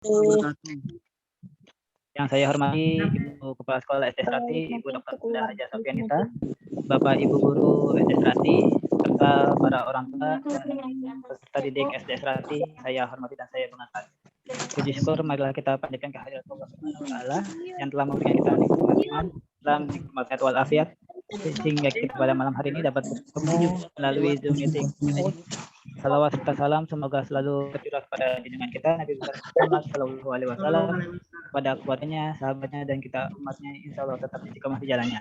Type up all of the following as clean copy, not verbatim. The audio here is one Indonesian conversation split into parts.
wabarakatuh. Yang saya hormati Ibu Kepala Sekolah SD Strati, Ibu Dr. Bunda Haja Sofianita, Bapak Ibu Guru SD Strati, serta para orang tua dan peserta didik SD Strati, saya hormati dan saya banggakan. Puji syukur marilah kita panjatkan kehadirat Allah Subhanahu wa taala yang telah memberikan kita nikmat iman, Islam, nikmat sehat walafiat, sehingga kita pada malam hari ini dapat bertemu melalui Zoom meeting ini. Salawat serta salam semoga selalu tercurah pada junjungan kita Nabi Muhammad Shallallahu Alaihi Wasallam, pada keluarganya, sahabatnya, dan kita umatnya, insya Allah tetap istiqomah di jalannya.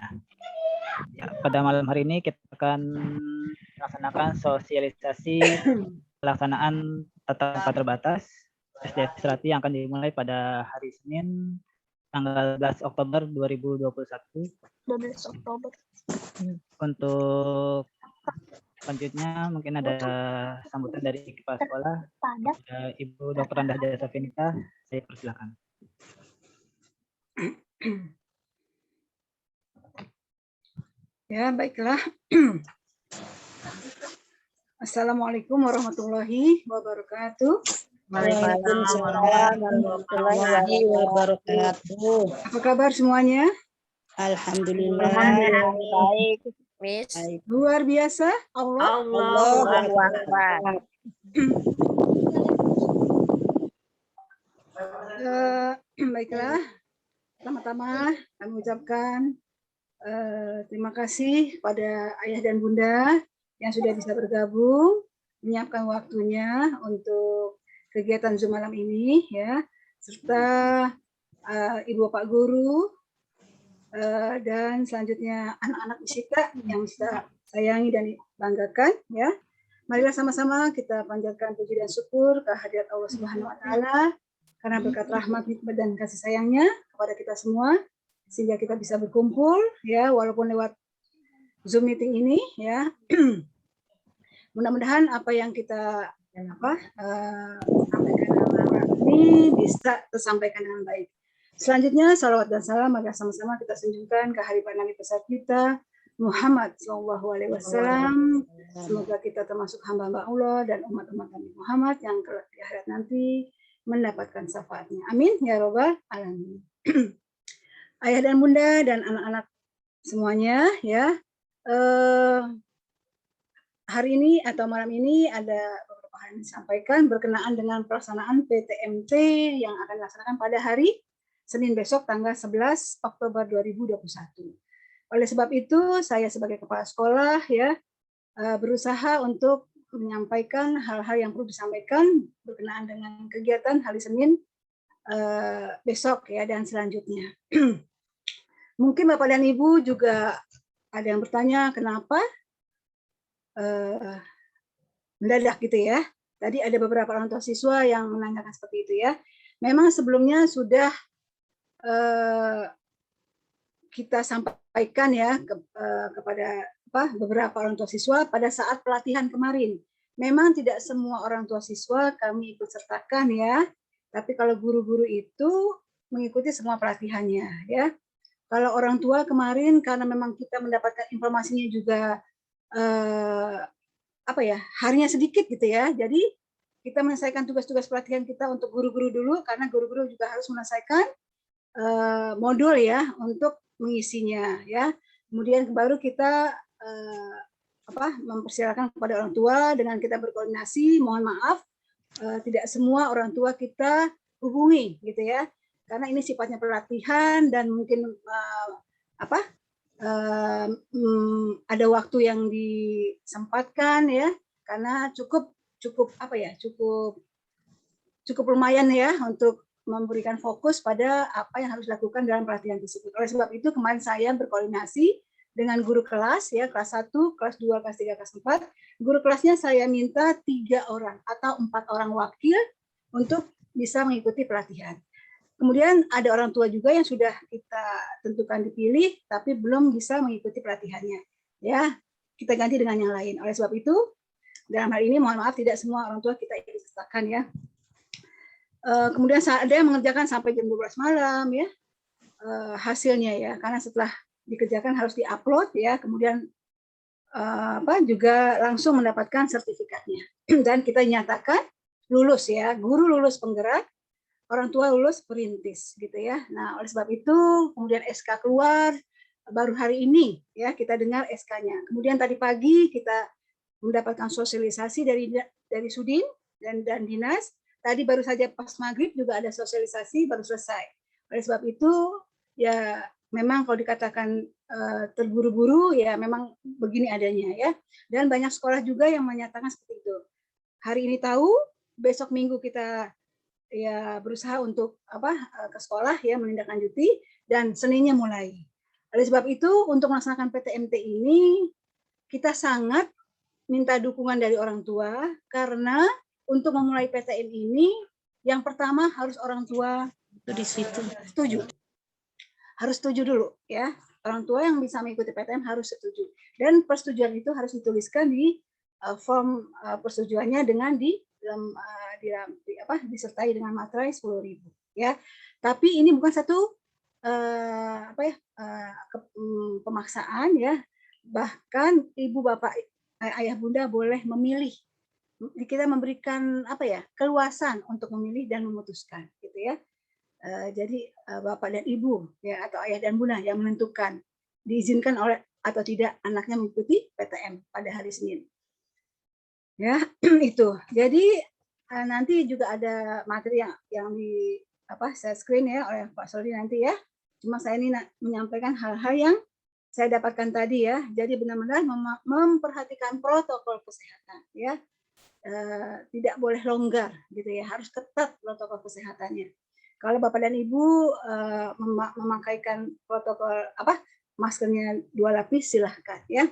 Ya, pada malam hari ini kita akan melaksanakan sosialisasi pelaksanaan tatap muka terbatas SD Strati yang akan dimulai pada hari Senin tanggal 12 Oktober 2021. 12 Oktober. Untuk selanjutnya mungkin ada sambutan dari kepala sekolah, Ibu Dr. Anda Haja Sofianita, saya persilakan. Ya, baiklah. Assalamualaikum warahmatullahi wabarakatuh. Waalaikumsalam warahmatullahi wabarakatuh. Apa kabar semuanya? Alhamdulillah. Baik, Miss. Luar biasa. Allahu Akbar. Baiklah. Pertama-tama kami ucapkan terima kasih pada ayah dan bunda yang sudah bisa bergabung, menyiapkan waktunya untuk kegiatan Zoom malam ini, ya, serta ibu bapak guru dan selanjutnya anak-anak fisika yang kita sayangi dan banggakan, ya. Marilah sama-sama kita panjatkan puji dan syukur kehadirat Allah Subhanahu wa taala karena berkat rahmat, nikmat dan kasih sayangnya kepada kita semua sehingga kita bisa berkumpul, ya, walaupun lewat Zoom meeting ini, ya. Mudah-mudahan apa yang kita sampaikan ini bisa tersampaikan dengan baik. Selanjutnya salawat dan salam agar sama-sama kita sanjungkan ke hadirat Nabi besar kita Muhammad SAW. Semoga kita termasuk hamba-hamba Allah dan umat-umat Nabi Muhammad yang kelak di akhirat nanti mendapatkan syafaatnya. Amin ya robbal alamin. Ayah dan bunda dan anak-anak semuanya, ya, hari ini atau malam ini ada beberapa hal yang disampaikan berkenaan dengan pelaksanaan PTMT yang akan dilaksanakan pada hari Senin besok tanggal 11 Oktober 2021. Oleh sebab itu saya sebagai kepala sekolah, ya, berusaha untuk menyampaikan hal-hal yang perlu disampaikan berkenaan dengan kegiatan hari Senin besok, ya, dan selanjutnya. Mungkin Bapak dan Ibu juga ada yang bertanya kenapa mendadak gitu, ya. Tadi ada beberapa orang tua siswa yang menanyakan seperti itu, ya. Memang sebelumnya sudah kita sampaikan, ya, kepada beberapa orang tua siswa pada saat pelatihan kemarin. Memang tidak semua orang tua siswa kami ikut sertakan, ya. Tapi kalau guru-guru itu mengikuti semua pelatihannya, ya. Kalau orang tua kemarin karena memang kita mendapatkan informasinya juga harinya sedikit gitu, ya. Jadi kita menyelesaikan tugas-tugas pelatihan kita untuk guru-guru dulu karena guru-guru juga harus menyelesaikan modul, ya, untuk mengisinya, ya. Kemudian baru kita mempersilakan kepada orang tua dengan kita berkoordinasi. Mohon maaf tidak semua orang tua kita hubungi gitu, ya. Karena ini sifatnya pelatihan dan mungkin ada waktu yang disempatkan, ya, karena cukup lumayan, ya, untuk memberikan fokus pada apa yang harus dilakukan dalam pelatihan tersebut. Oleh sebab itu kemarin saya berkoordinasi dengan guru kelas, ya, kelas 1, kelas 2, kelas 3, kelas 4. Guru kelasnya saya minta 3 orang atau 4 orang wakil untuk bisa mengikuti pelatihan. Kemudian ada orang tua juga yang sudah kita tentukan dipilih, tapi belum bisa mengikuti pelatihannya. Ya, kita ganti dengan yang lain. Oleh sebab itu, dalam hal ini mohon maaf tidak semua orang tua kita ikut sertakan, ya. Kemudian ada yang mengerjakan sampai jam 12 malam, ya, hasilnya, ya, karena setelah dikerjakan harus diupload, ya, kemudian juga langsung mendapatkan sertifikatnya. Dan kita nyatakan lulus, ya, guru lulus penggerak, orang tua lulus perintis gitu ya. Nah, oleh sebab itu kemudian SK keluar baru hari ini ya kita dengar SK-nya. Kemudian tadi pagi kita mendapatkan sosialisasi dari Sudin dan dinas. Tadi baru saja pas maghrib juga ada sosialisasi baru selesai. Oleh sebab itu ya memang kalau dikatakan terburu-buru ya memang begini adanya ya. Dan banyak sekolah juga yang menyatakan seperti itu. Hari ini tahu, besok minggu kita ya berusaha untuk ke sekolah ya menindaklanjuti dan Seninnya mulai. Oleh sebab itu untuk melaksanakan PTMT ini kita sangat minta dukungan dari orang tua karena untuk memulai PTM ini yang pertama harus orang tua di situ setuju. Harus setuju dulu ya. Orang tua yang bisa mengikuti PTM harus setuju. Dan persetujuan itu harus dituliskan di form persetujuannya dengan disertai dengan materai 10.000 ya. Tapi ini bukan satu pemaksaan ya. Bahkan ibu bapak ayah bunda boleh memilih. Kita memberikan keluasan untuk memilih dan memutuskan gitu ya. Jadi bapak dan ibu ya atau ayah dan bunda yang menentukan diizinkan oleh atau tidak anaknya mengikuti PTM pada hari Senin. Ya, itu. Jadi nanti juga ada materi yang di saya screen ya oleh Pak Soli nanti ya. Cuma saya ini menyampaikan hal-hal yang saya dapatkan tadi ya. Jadi benar-benar memperhatikan protokol kesehatan ya. Tidak boleh longgar gitu ya. Harus ketat protokol kesehatannya. Kalau Bapak dan Ibu memakaikan protokol maskernya 2 lapis silahkan ya.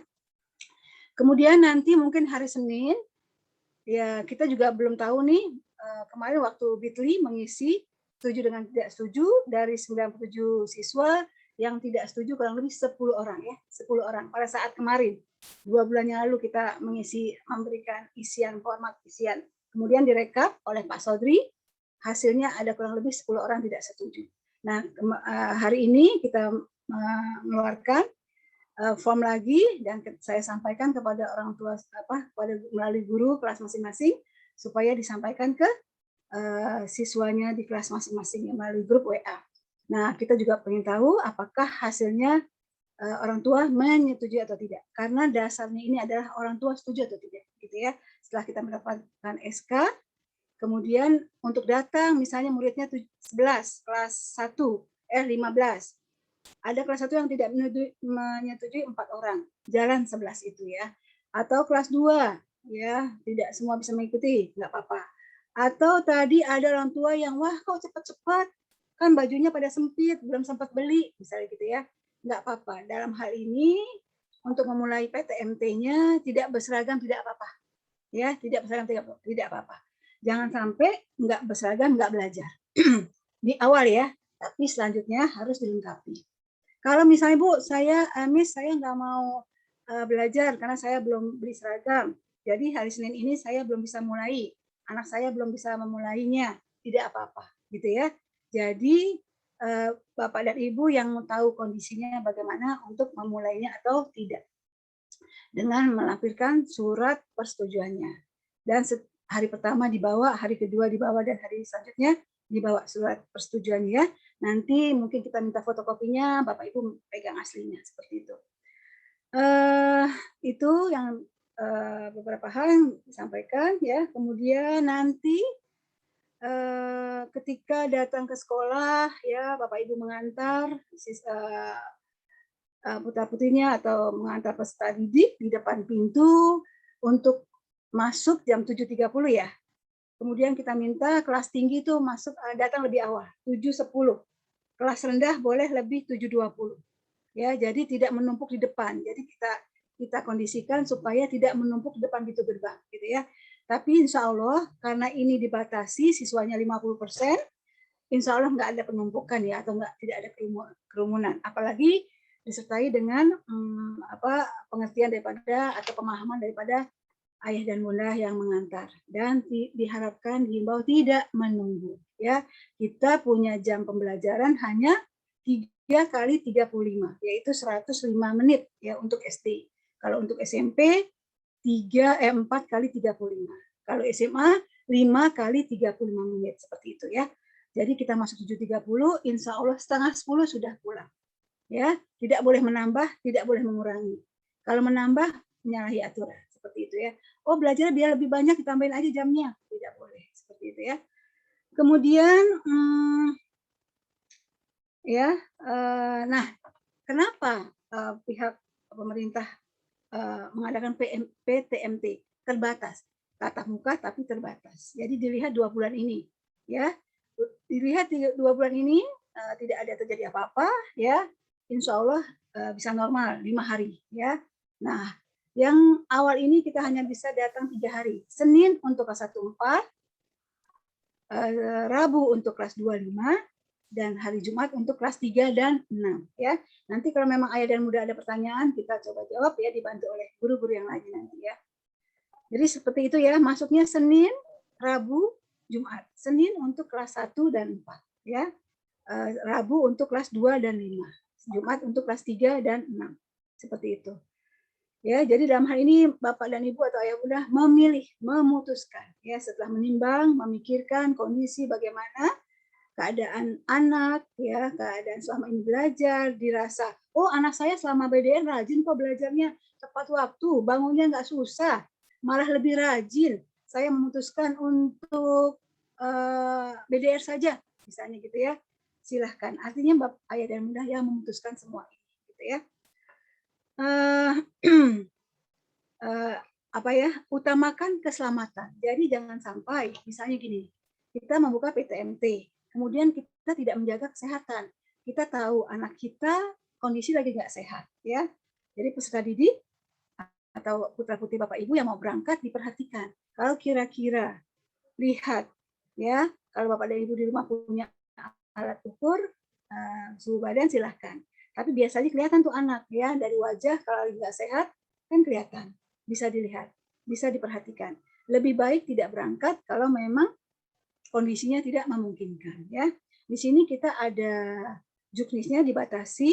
Kemudian nanti mungkin hari Senin ya kita juga belum tahu nih kemarin waktu Bitli mengisi setuju dengan tidak setuju dari 97 siswa yang tidak setuju kurang lebih 10 orang ya 10 orang pada saat kemarin 2 bulan yang lalu kita memberikan format isian kemudian direkap oleh Pak Sodri hasilnya ada kurang lebih 10 orang tidak setuju. Nah hari ini kita mengeluarkan form lagi dan saya sampaikan kepada orang tua kepada melalui guru kelas masing-masing supaya disampaikan ke siswanya di kelas masing-masing melalui grup WA. Nah, kita juga ingin tahu apakah hasilnya orang tua menyetujui atau tidak. Karena dasarnya ini adalah orang tua setuju atau tidak, gitu ya. Setelah kita mendapatkan SK, kemudian untuk datang misalnya muridnya 11, kelas 1, 15. Ada kelas 1 yang tidak menyetujui 4 orang, jalan 11 itu ya. Atau kelas 2, ya tidak semua bisa mengikuti, nggak apa-apa. Atau tadi ada orang tua yang, wah kok cepat-cepat, kan bajunya pada sempit, belum sempat beli, misalnya gitu ya. Nggak apa-apa, dalam hal ini untuk memulai PTMT-nya tidak berseragam, tidak apa-apa. Ya, tidak berseragam, tidak apa-apa. Jangan sampai nggak berseragam, nggak belajar. Di awal ya, tapi selanjutnya harus dilengkapi. Kalau misalnya Bu, saya nggak mau belajar karena saya belum beli seragam. Jadi hari Senin ini saya belum bisa mulai. Anak saya belum bisa memulainya. Tidak apa-apa, gitu ya. Jadi Bapak dan Ibu yang tahu kondisinya bagaimana untuk memulainya atau tidak. Dengan melampirkan surat persetujuannya. Dan hari pertama dibawa, hari kedua dibawa, dan hari selanjutnya dibawa surat persetujuannya. Nanti mungkin kita minta fotokopinya, Bapak Ibu pegang aslinya seperti itu. Itu yang beberapa hal yang disampaikan ya. Kemudian nanti ketika datang ke sekolah ya Bapak Ibu mengantar putra-putrinya atau mengantar peserta didik di depan pintu untuk masuk jam 7.30 ya. Kemudian kita minta kelas tinggi itu datang lebih awal, 7.10. Kelas rendah boleh lebih 7.20. Ya, jadi tidak menumpuk di depan. Jadi kita kondisikan supaya tidak menumpuk di depan pintu gerbang, gitu ya. Tapi insya Allah karena ini dibatasi siswanya 50%, insya Allah nggak ada penumpukan ya atau tidak ada kerumunan. Apalagi disertai dengan pengertian daripada atau pemahaman daripada ayah dan bunda yang mengantar, dan diharapkan dihimbau tidak menunggu ya. Kita punya jam pembelajaran hanya 3 kali 35 yaitu 105 menit ya untuk SD. Kalau untuk SMP 4 kali 35. Kalau SMA 5 kali 35 menit seperti itu ya. Jadi kita masuk 7.30, insya Allah setengah 10 sudah pulang. Ya, tidak boleh menambah, tidak boleh mengurangi. Kalau menambah, menyalahi aturan. Seperti itu ya. Oh, belajar biar lebih banyak, ditambahin aja jamnya. Tidak boleh. Seperti itu ya. Kemudian, nah, kenapa pihak pemerintah mengadakan PTMT? Terbatas. Tatap muka tapi terbatas. Jadi dilihat 2 bulan ini. Ya, dilihat 2 bulan ini tidak ada terjadi apa-apa. Ya, insya Allah bisa normal 5 hari. Ya, nah, yang awal ini kita hanya bisa datang 3 hari. Senin untuk kelas 1-4, Rabu untuk kelas 2-5, dan hari Jumat untuk kelas 3 dan 6. Ya, nanti kalau memang ayah dan bunda ada pertanyaan, kita coba jawab ya, dibantu oleh guru-guru yang lain nanti ya. Jadi seperti itu ya, masuknya Senin, Rabu, Jumat. Senin untuk kelas 1 dan 4. Ya. Rabu untuk kelas 2 dan 5. Jumat untuk kelas 3 dan 6. Seperti itu. Ya, jadi dalam hal ini Bapak dan Ibu atau ayah bunda memilih, memutuskan. Ya, setelah menimbang, memikirkan kondisi bagaimana keadaan anak, ya, keadaan selama ini belajar, dirasa, oh anak saya selama BDR rajin kok belajarnya tepat waktu, bangunnya nggak susah, malah lebih rajin. Saya memutuskan untuk BDR saja, misalnya gitu ya. Silahkan. Artinya Bapak, ayah dan bunda yang memutuskan semua ini, gitu ya. Utamakan keselamatan. Jadi jangan sampai, misalnya gini, kita membuka PTMT, kemudian kita tidak menjaga kesehatan. Kita tahu anak kita kondisi lagi nggak sehat, ya. Jadi peserta didik atau putra-putri Bapak Ibu yang mau berangkat diperhatikan. Kalau kira-kira lihat, ya, kalau Bapak dan Ibu di rumah punya alat ukur suhu badan silahkan. Tapi biasanya kelihatan tuh anak, ya, dari wajah kalau nggak sehat kan kelihatan, bisa dilihat, bisa diperhatikan. Lebih baik tidak berangkat kalau memang kondisinya tidak memungkinkan, ya. Di sini kita ada juknisnya dibatasi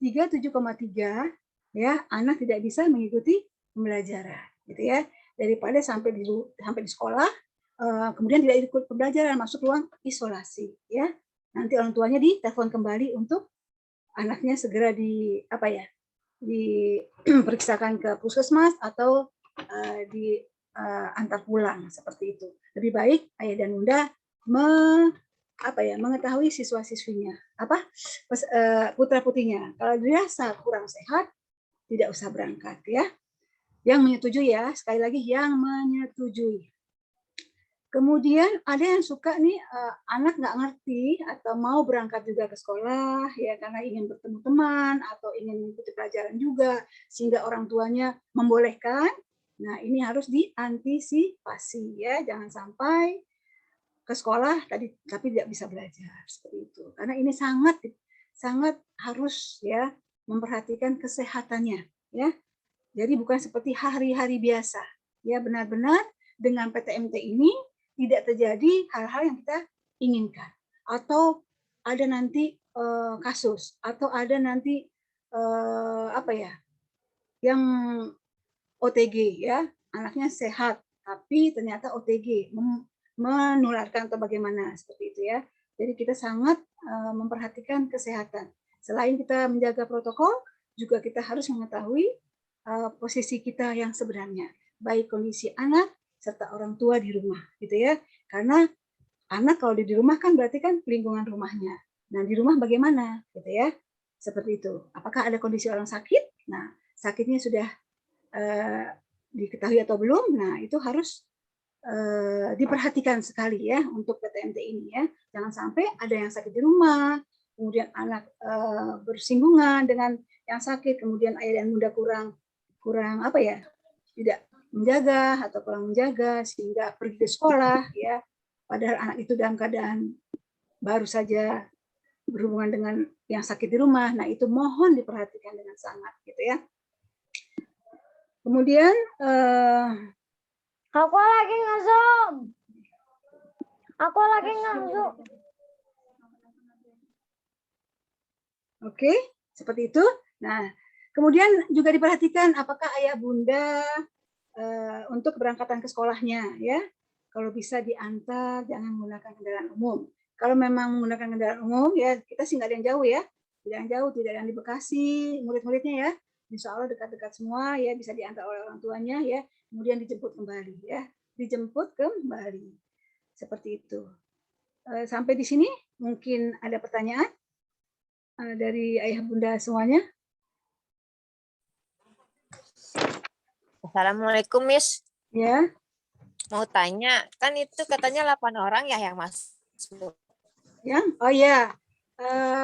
37,3, ya, anak tidak bisa mengikuti pembelajaran, gitu ya. Daripada sampai di sekolah kemudian tidak ikut pembelajaran, masuk ruang isolasi, ya. Nanti orang tuanya ditelepon kembali untuk anaknya segera diperiksakan ke puskesmas atau diantar pulang, seperti itu. Lebih baik ayah dan bunda mengetahui siswa-siswinya, putra-putrinya. Kalau dirasa kurang sehat, tidak usah berangkat, ya. Yang menyetujui, ya, sekali lagi yang menyetujui. Kemudian ada yang suka nih anak nggak ngerti atau mau berangkat juga ke sekolah, ya, karena ingin bertemu teman atau ingin mengikuti pelajaran juga sehingga orang tuanya membolehkan. Nah, ini harus diantisipasi, ya, jangan sampai ke sekolah tapi tidak bisa belajar, seperti itu. Karena ini sangat harus, ya, memperhatikan kesehatannya, ya. Jadi bukan seperti hari-hari biasa, ya, benar-benar dengan PTMT ini tidak terjadi hal-hal yang kita inginkan, atau ada nanti kasus, atau ada nanti yang OTG, ya, anaknya sehat tapi ternyata OTG menularkan atau bagaimana, seperti itu, ya. Jadi kita sangat memperhatikan kesehatan. Selain kita menjaga protokol, juga kita harus mengetahui posisi kita yang sebenarnya, baik kondisi anak serta orang tua di rumah, gitu ya. Karena anak kalau di rumah kan berarti kan lingkungan rumahnya. Nah, di rumah bagaimana, gitu ya. Seperti itu. Apakah ada kondisi orang sakit? Nah, sakitnya sudah diketahui atau belum? Nah, itu harus diperhatikan sekali, ya, untuk PTMT ini, ya. Jangan sampai ada yang sakit di rumah, kemudian anak bersinggungan dengan yang sakit, kemudian ayah dan bunda kurang tidak menjaga atau kurang menjaga sehingga pergi ke sekolah, ya, padahal anak itu dalam keadaan baru saja berhubungan dengan yang sakit di rumah. Nah, itu mohon diperhatikan dengan sangat, gitu ya. Kemudian aku lagi nge-zoom. Oke, seperti itu. Nah, kemudian juga diperhatikan apakah ayah bunda untuk keberangkatan ke sekolahnya, ya. Kalau bisa diantar, jangan menggunakan kendaraan umum. Kalau memang menggunakan kendaraan umum, ya kita sih nggak ada yang jauh ya. Tidak yang jauh, tidak ada yang di Bekasi, murid-muridnya ya. Insya Allah dekat-dekat semua ya, bisa diantar oleh orang tuanya ya, kemudian dijemput kembali ya. Dijemput kembali. Seperti itu. Sampai di sini mungkin ada pertanyaan dari ayah bunda semuanya. Assalamualaikum, Miss. Ya. Mau tanya, kan itu katanya 8 orang ya yang masuk. Yang? Oh ya.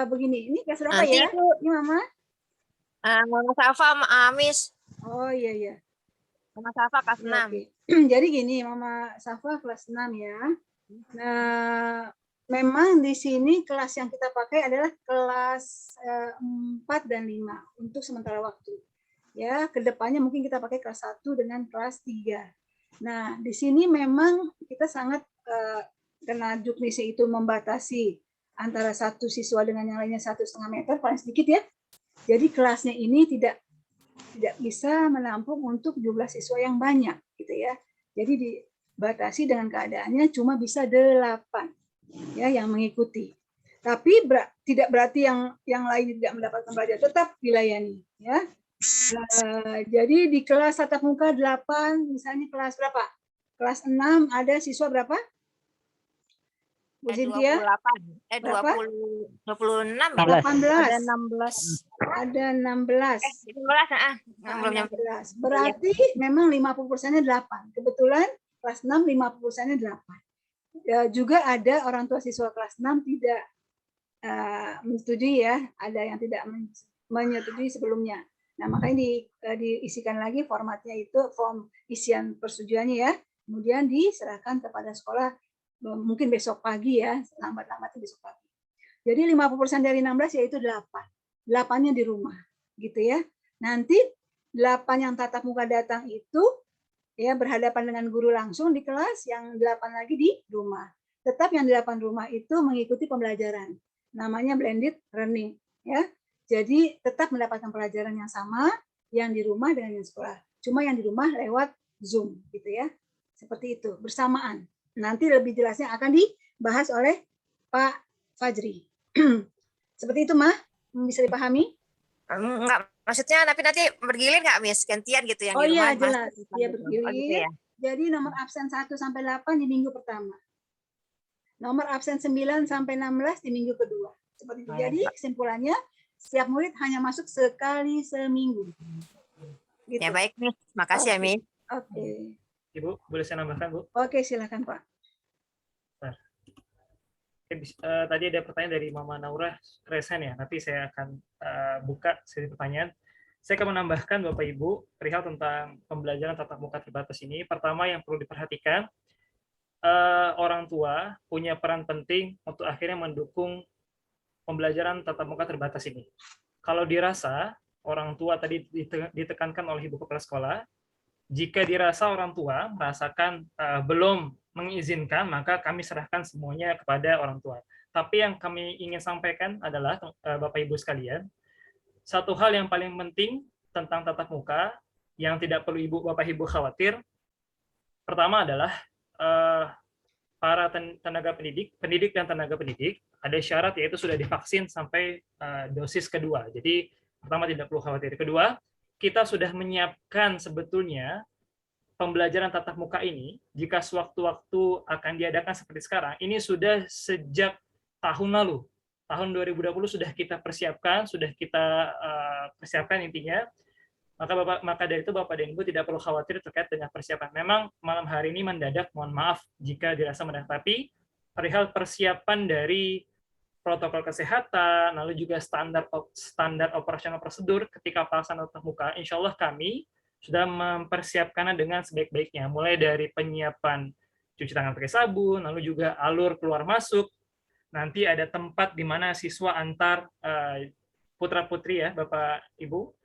Begini, ini kelas berapa Nanti ya? itu Ini Mama? Mama Safa sama Miss. Oh iya iya. Mama Safa kelas 6. Oke. Jadi gini, Mama Safa kelas 6 ya. Nah, memang di sini kelas yang kita pakai adalah kelas 4 dan 5 untuk sementara waktu. Ya, kedepannya mungkin kita pakai kelas 1 dengan kelas 3. Nah, di sini memang kita sangat karena juknisnya itu membatasi antara satu siswa dengan yang lainnya 1,5 meter paling sedikit ya. Jadi kelasnya ini tidak bisa menampung untuk jumlah siswa yang banyak gitu ya. Jadi dibatasi dengan keadaannya cuma bisa 8 ya yang mengikuti. Tapi tidak berarti yang lain tidak mendapatkan pelajaran, tetap dilayani ya. Jadi di kelas tatap muka 8, misalnya kelas berapa? Kelas 6 ada siswa berapa? Bu Cynthia? 28. Berapa? 26. 18. Ada 16. Ada 16. 16. 16. Berarti memang 50%-nya 8. Kebetulan kelas 6 50%-nya 8. Ya, juga ada orang tua siswa kelas 6 tidak menyetujui ya, ada yang tidak menyetujui sebelumnya. Nah, makanya diisikan lagi formatnya itu form isian persetujuannya ya. Kemudian diserahkan kepada sekolah mungkin besok pagi ya, lambat-lambatnya besok pagi. Jadi 50% dari 16 yaitu 8. 8-nya di rumah, gitu ya. Nanti 8 yang tatap muka datang itu ya berhadapan dengan guru langsung di kelas, yang 8 lagi di rumah. Tetap yang 8 rumah itu mengikuti pembelajaran. Namanya blended learning, ya. Jadi tetap mendapatkan pelajaran yang sama yang di rumah dengan yang sekolah. Cuma yang di rumah lewat Zoom, gitu ya. Seperti itu, bersamaan. Nanti lebih jelasnya akan dibahas oleh Pak Fajri. Seperti itu, Mah. Bisa dipahami? Enggak, maksudnya tapi nanti bergilir nggak, Miss? Gantian gitu yang Oh di rumah. iya, jelas. Dia bergilir. Oh, gitu ya? Jadi nomor absen 1 sampai 8 di minggu pertama. Nomor absen 9 sampai 16 di minggu kedua. Seperti itu. Jadi kesimpulannya, setiap murid hanya masuk sekali seminggu. Gitu. Ya baik, Miss. Makasih ya, Miss. Oke. Ibu, boleh saya nambahkan, Bu? Oke, silakan, Pak. Tadi ada pertanyaan dari Mama Naura Resen ya. Nanti saya akan buka sesi pertanyaan. Saya akan menambahkan Bapak Ibu perihal tentang pembelajaran tatap muka terbatas ini. Pertama yang perlu diperhatikan, orang tua punya peran penting untuk akhirnya mendukung pembelajaran tatap muka terbatas ini. Kalau dirasa orang tua tadi ditekankan oleh Ibu Kepala Sekolah, jika dirasa orang tua merasakan belum mengizinkan, maka kami serahkan semuanya kepada orang tua. Tapi yang kami ingin sampaikan adalah, Bapak Ibu sekalian, satu hal yang paling penting tentang tatap muka yang tidak perlu Bapak Ibu khawatir, pertama adalah para tenaga pendidik dan tenaga pendidik ada syarat yaitu sudah divaksin sampai dosis kedua. Jadi pertama tidak perlu khawatir. Kedua, kita sudah menyiapkan sebetulnya pembelajaran tatap muka ini, jika sewaktu-waktu akan diadakan seperti sekarang, ini sudah sejak tahun lalu. Tahun 2020 sudah kita persiapkan, intinya. Maka dari itu Bapak dan Ibu tidak perlu khawatir terkait dengan persiapan. Memang malam hari ini mendadak, mohon maaf jika dirasa mendadak, tapi perihal persiapan dari protokol kesehatan, lalu juga standar operasional prosedur ketika pelaksanaan tatap muka, insya Allah kami sudah mempersiapkannya dengan sebaik-baiknya, mulai dari penyiapan cuci tangan pakai sabun, lalu juga alur keluar masuk, nanti ada tempat di mana siswa antar putra-putri ya, Bapak Ibu,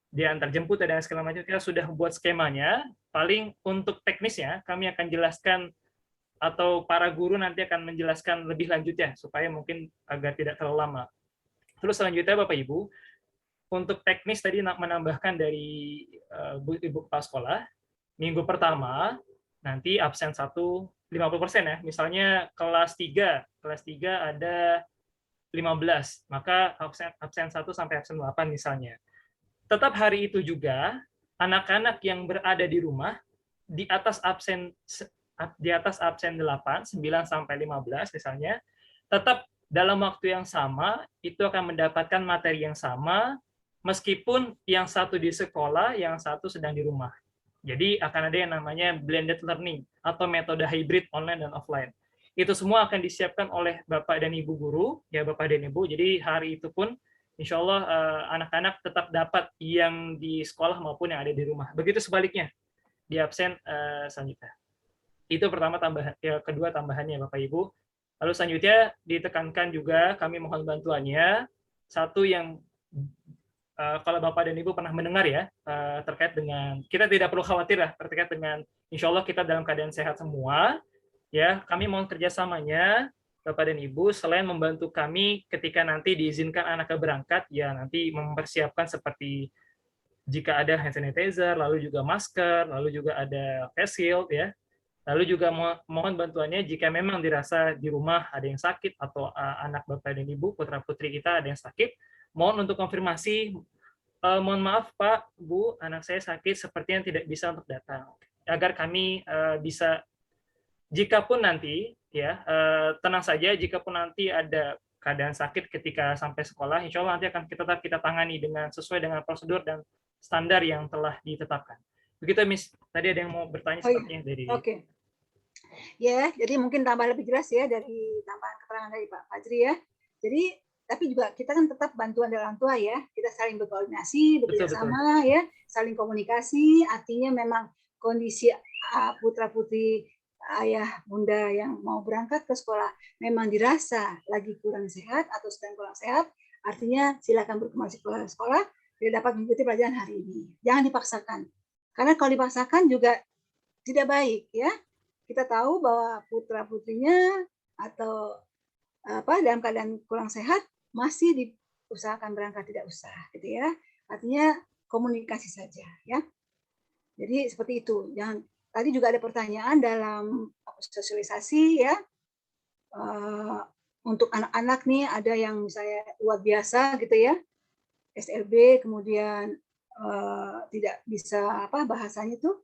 dia antar jemput dan segala macam, kita sudah buat skemanya. Paling untuk teknisnya kami akan jelaskan atau para guru nanti akan menjelaskan lebih lanjut ya, supaya mungkin agar tidak terlalu lama. Terus selanjutnya Bapak Ibu, untuk teknis tadi menambahkan dari Ibu Kepala Sekolah, minggu pertama nanti absen 1 50% ya. Misalnya kelas 3 ada 15, maka absen 1 sampai absen 8 misalnya. Tetap hari itu juga anak-anak yang berada di rumah di atas absen 8, 9 sampai 15 misalnya, tetap dalam waktu yang sama itu akan mendapatkan materi yang sama meskipun yang satu di sekolah, yang satu sedang di rumah. Jadi akan ada yang namanya blended learning atau metode hybrid online dan offline. Itu semua akan disiapkan oleh Bapak dan Ibu guru, ya Bapak dan Ibu. Jadi hari itu pun insya Allah anak-anak tetap dapat yang di sekolah maupun yang ada di rumah. Begitu sebaliknya di absen selanjutnya. Itu pertama tambahan, ya, kedua tambahannya Bapak Ibu. Lalu selanjutnya ditekankan juga kami mohon bantuannya, satu yang kalau Bapak dan Ibu pernah mendengar ya, terkait dengan, kita tidak perlu khawatir lah, terkait dengan insya Allah kita dalam keadaan sehat semua, ya kami mohon kerjasamanya, Bapak dan Ibu, selain membantu kami ketika nanti diizinkan anaknya berangkat, ya nanti mempersiapkan seperti jika ada hand sanitizer, lalu juga masker, lalu juga ada face shield, ya. Lalu juga mohon bantuannya jika memang dirasa di rumah ada yang sakit atau anak Bapak dan Ibu, putra-putri kita ada yang sakit, mohon untuk konfirmasi, mohon maaf Pak, Bu, anak saya sakit sepertinya tidak bisa untuk datang. Agar kami bisa, jikapun nanti, ya tenang saja, jikapun nanti ada keadaan sakit ketika sampai sekolah, insya Allah nanti akan tetap kita tangani dengan sesuai dengan prosedur dan standar yang telah ditetapkan. Begitu Miss, tadi ada yang mau bertanya sepertinya dari... Oke. Ya, jadi mungkin tambah lebih jelas ya dari tambahan keterangan dari Pak Fajri ya. Jadi tapi juga kita kan tetap bantuan dari orang tua ya. Kita saling berkoordinasi, bekerjasama ya, saling komunikasi. Artinya memang kondisi putra-putri ayah bunda yang mau berangkat ke sekolah memang dirasa lagi kurang sehat atau sedang kurang sehat, artinya silakan berkomunikasi ke sekolah, tidak dapat mengikuti pelajaran hari ini. Jangan dipaksakan. Karena kalau dipaksakan juga tidak baik ya. Kita tahu bahwa putra-putrinya atau dalam keadaan kurang sehat masih diusahakan berangkat, tidak usah gitu ya. Artinya komunikasi saja ya. Jadi seperti itu. Jangan, tadi juga ada pertanyaan dalam sosialisasi ya. Untuk anak-anak nih ada yang misalnya luar biasa gitu ya. SLB kemudian tidak bisa bahasanya tuh,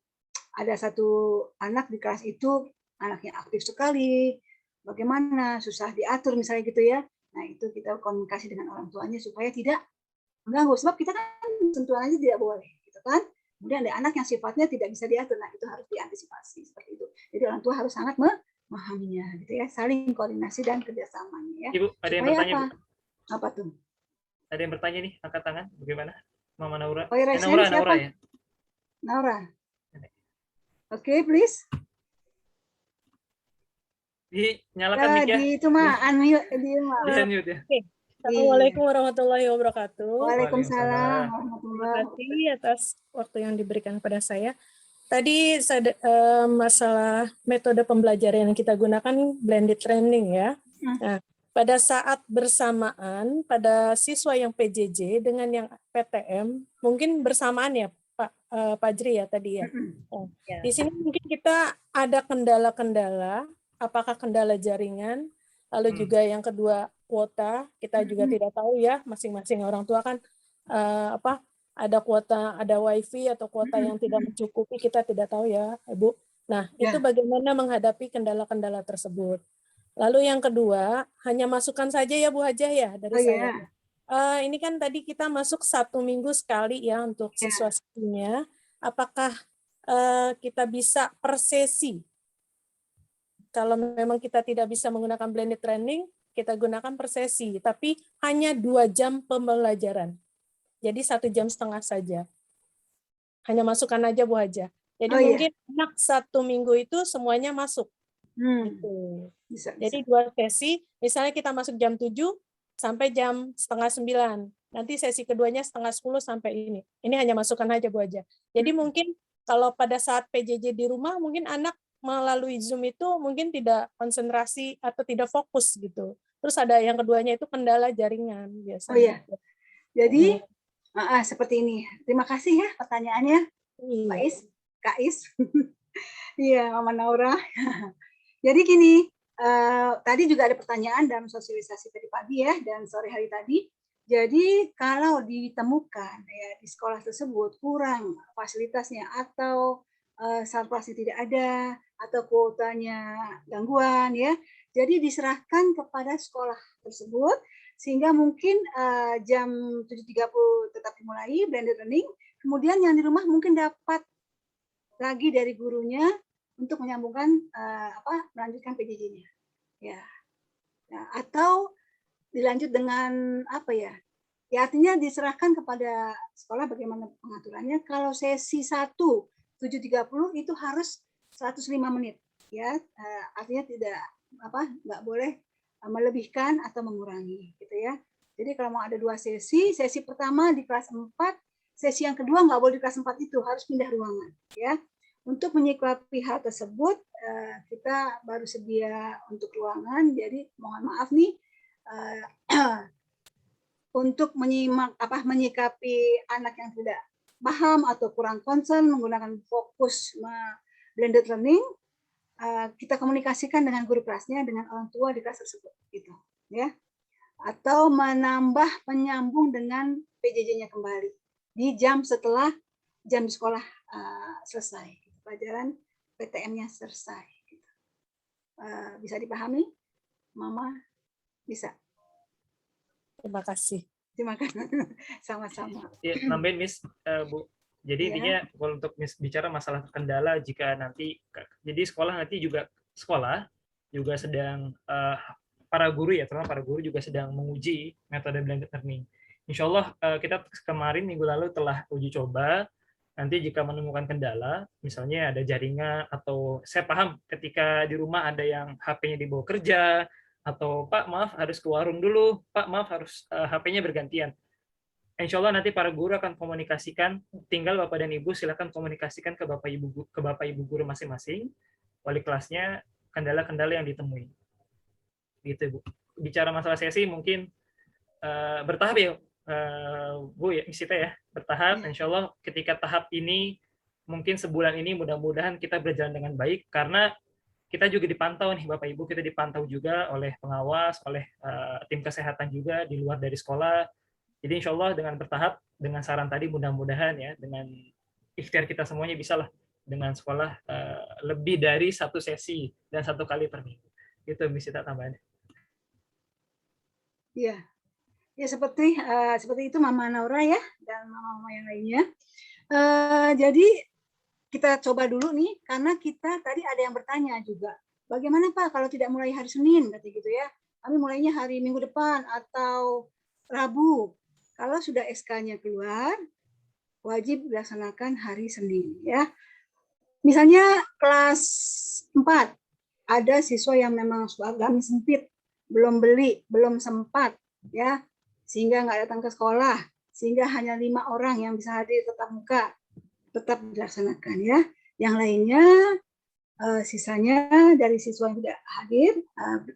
ada satu anak di kelas itu anaknya aktif sekali, bagaimana susah diatur misalnya gitu ya. Nah itu kita komunikasi dengan orang tuanya supaya tidak mengganggu, sebab kita kan sentuhan aja tidak boleh gitu kan. Kemudian ada anak yang sifatnya tidak bisa diatur, nah itu harus diantisipasi seperti itu. Jadi orang tua harus sangat memahaminya gitu ya, saling koordinasi dan kerjasamanya ya. Ibu ada yang bertanya apa tuh? Ada yang bertanya nih, angkat tangan, bagaimana Mama Naura? Oh, ya, Naura ya. Naura. Oke, please. Dinyalakan mic ya. Itu mah unmute Bisa mute ya. Oke. Assalamualaikum warahmatullahi wabarakatuh. Waalaikumsalam. Terima kasih atas waktu yang diberikan kepada saya. Tadi masalah metode pembelajaran yang kita gunakan blended learning ya. Nah, pada saat bersamaan pada siswa yang PJJ dengan yang PTM mungkin bersamaan ya Pak Fajri ya tadi ya. Di sini mungkin kita ada kendala-kendala, apakah kendala jaringan, lalu juga yang kedua kuota, kita juga tidak tahu ya, masing-masing orang tua kan ada kuota, ada wifi atau kuota yang tidak mencukupi, kita tidak tahu ya Ibu. Nah itu bagaimana menghadapi kendala-kendala tersebut. Lalu yang kedua, hanya masukan saja ya Bu Hajah ya dari saya. Ini kan tadi kita masuk 1 minggu sekali ya untuk siswa-siswinya. Apakah kita bisa per sesi? Kalau memang kita tidak bisa menggunakan blended learning, kita gunakan per sesi, tapi hanya 2 jam pembelajaran. Jadi 1,5 jam saja. Hanya masukan aja Bu Hajah. Jadi mungkin anak 1 minggu itu semuanya masuk. Gitu. Jadi 2 sesi, misalnya kita masuk jam 7 sampai jam 8:30. Nanti sesi keduanya 9:30 sampai ini. Ini hanya masukan aja Bu Hajah. Jadi mungkin kalau pada saat PJJ di rumah, mungkin anak melalui Zoom itu mungkin tidak konsentrasi atau tidak fokus gitu. Terus ada yang keduanya itu kendala jaringan biasanya. Oh iya. Jadi seperti ini. Terima kasih ya pertanyaannya, Kak Is. Iya, Mama Naura. Jadi gini, tadi juga ada pertanyaan dalam sosialisasi tadi pagi ya dan sore hari tadi. Jadi kalau ditemukan ya di sekolah tersebut kurang fasilitasnya atau surplusnya tidak ada atau kuotanya gangguan ya, jadi diserahkan kepada sekolah tersebut sehingga mungkin jam 7.30 tetap dimulai blended learning, kemudian yang di rumah mungkin dapat lagi dari gurunya untuk menyambungkan melanjutkan PJJ-nya ya. Nah, atau dilanjut dengan apa ya? Ya artinya diserahkan kepada sekolah bagaimana pengaturannya. Kalau sesi 1 7.30 itu harus 105 menit ya. Artinya nggak boleh melebihkan atau mengurangi gitu ya. Jadi kalau mau ada 2 sesi, sesi pertama di kelas 4, sesi yang kedua nggak boleh di kelas 4 itu, harus pindah ruangan ya. Untuk menyikapi hal tersebut, kita baru sedia untuk ruangan, jadi mohon maaf nih untuk menyikapi anak yang tidak paham atau kurang concern menggunakan fokus blended learning, kita komunikasikan dengan guru kelasnya, dengan orang tua di kelas tersebut, gitu, ya. Atau menambah penyambung dengan PJJ-nya kembali di jam setelah jam di sekolah selesai, pelajaran PTM-nya selesai. Gitu. Bisa dipahami, Mama? Bisa. Terima kasih. Terima kasih. Sama-sama. Ya, nambahin Miss, Bu. Jadi intinya kalau untuk Miss bicara masalah kendala jika nanti, jadi sekolah juga sedang para guru ya, terutama para guru juga sedang menguji metode blended learning. Insya Allah kita kemarin minggu lalu telah uji coba. Nanti jika menemukan kendala, misalnya ada jaringan atau saya paham ketika di rumah ada yang HP-nya dibawa kerja, atau Pak maaf harus ke warung dulu, Pak maaf harus HP-nya bergantian. Insya Allah nanti para guru akan komunikasikan, tinggal Bapak dan Ibu silakan komunikasikan ke Bapak Ibu guru masing-masing, wali kelasnya, kendala-kendala yang ditemui. Gitu Bu. Bicara masalah sesi mungkin bertahap ya Bu ya, Miss Sita ya, bertahap. Insya Allah ketika tahap ini mungkin sebulan ini mudah-mudahan kita berjalan dengan baik karena kita juga dipantau nih Bapak Ibu, kita dipantau juga oleh pengawas, oleh tim kesehatan juga di luar dari sekolah. Jadi insya Allah dengan bertahap, dengan saran tadi mudah-mudahan ya, dengan ikhtiar kita semuanya bisalah dengan sekolah lebih dari 1 sesi dan 1 kali per minggu. Itu bisa tambahan. Iya, ya seperti itu Mama Naura ya dan mama-mama yang lainnya. Jadi kita coba dulu nih, karena kita tadi ada yang bertanya juga, bagaimana Pak kalau tidak mulai hari Senin, kata gitu ya. Kami mulainya hari Minggu depan atau Rabu. Kalau sudah SK-nya keluar, wajib dilaksanakan hari Senin ya. Misalnya kelas 4, ada siswa yang memang seragam sempit, belum beli, belum sempat ya, sehingga nggak datang ke sekolah, sehingga hanya 5 orang yang bisa hadir tetap muka. Tetap dilaksanakan ya. Yang lainnya sisanya dari siswa yang tidak hadir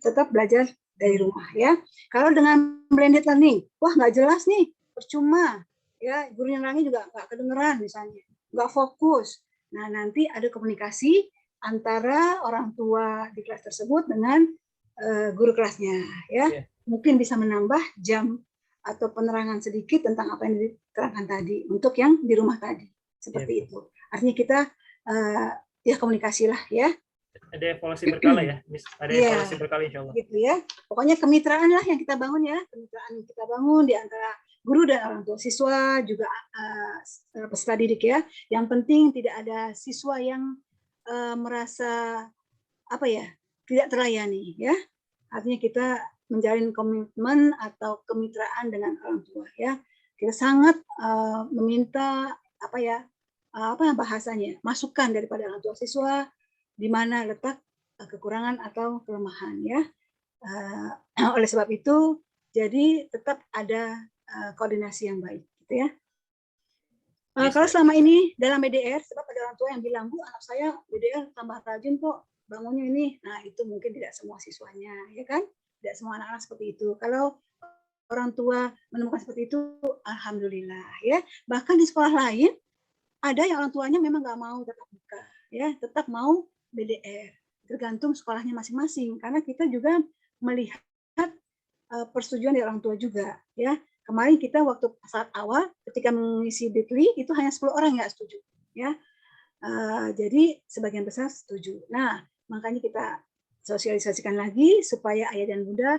tetap belajar dari rumah ya. Kalau dengan blended learning, wah nggak jelas nih, percuma ya, guru yang lainnya juga nggak kedengeran misalnya, nggak fokus. Nah nanti ada komunikasi antara orang tua di kelas tersebut dengan guru kelasnya ya. Mungkin bisa menambah jam atau penerangan sedikit tentang apa yang diterangkan tadi untuk yang di rumah tadi. Seperti itu. Artinya kita ya komunikasi lah ya. Ada evaluasi berkala ya, ada evaluasi berkala insya Allah. Gitu ya. Pokoknya kemitraan lah yang kita bangun ya, kemitraan yang kita bangun di antara guru dan orang tua, siswa juga peserta didik ya. Yang penting tidak ada siswa yang merasa tidak terlayani ya. Artinya kita menjalin komitmen atau kemitraan dengan orang tua ya. Kita sangat meminta bahasanya, masukan daripada orang tua siswa di mana letak kekurangan atau kelemahan ya. Oleh sebab itu jadi tetap ada koordinasi yang baik gitu ya. Kalau selama ini dalam BDR, sebab ada orang tua yang bilang, Bu, anak saya BDR tambah rajin kok bangunnya ini. Nah itu mungkin tidak semua siswanya ya kan, tidak semua anak-anak seperti itu. Kalau orang tua menemukan seperti itu, alhamdulillah ya. Bahkan di sekolah lain ada yang orang tuanya memang nggak mau tetap muka, ya, tetap mau BDR. tergantung sekolahnya masing-masing, karena kita juga melihat persetujuan dari orang tua juga, ya. Kemarin kita waktu saat awal ketika mengisi Bitly itu hanya 10 orang yang setuju, ya. Jadi sebagian besar setuju. Nah, makanya kita sosialisasikan lagi supaya ayah dan bunda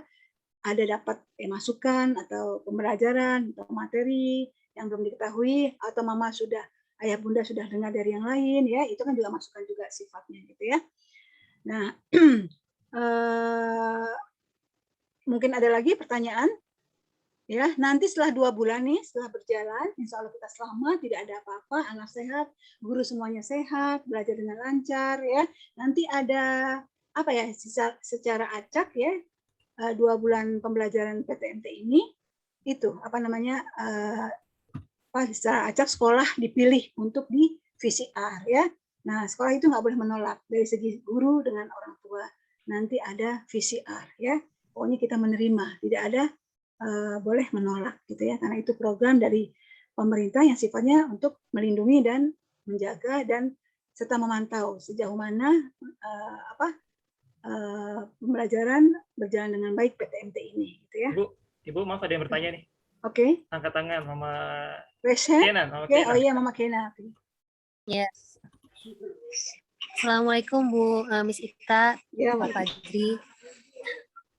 ada dapat masukan atau pembelajaran atau materi yang belum diketahui, atau mama sudah, ayah bunda sudah dengar dari yang lain, ya, itu kan juga masukan juga sifatnya gitu ya. Nah, mungkin ada lagi pertanyaan? Ya, nanti setelah 2 bulan nih, setelah berjalan, insya Allah kita selamat, tidak ada apa-apa, anak sehat, guru semuanya sehat, belajar dengan lancar, ya. Nanti ada apa ya, secara acak ya, 2 bulan pembelajaran PTMT ini, itu apa namanya, secara acak sekolah dipilih untuk di VCR, ya. Nah, sekolah itu nggak boleh menolak dari segi guru dengan orang tua. Nanti ada VCR, ya. Pokoknya kita menerima, tidak ada boleh menolak gitu ya, karena itu program dari pemerintah yang sifatnya untuk melindungi dan menjaga dan serta memantau sejauh mana pembelajaran berjalan dengan baik PTMT ini gitu ya. Ibu maaf ada yang bertanya nih. Oke. Angkat tangan Mama Kenan. Oke, oh iya Mama Kenan. Yes. Assalamualaikum Bu Miss Ita, Ya, Pak Fajri.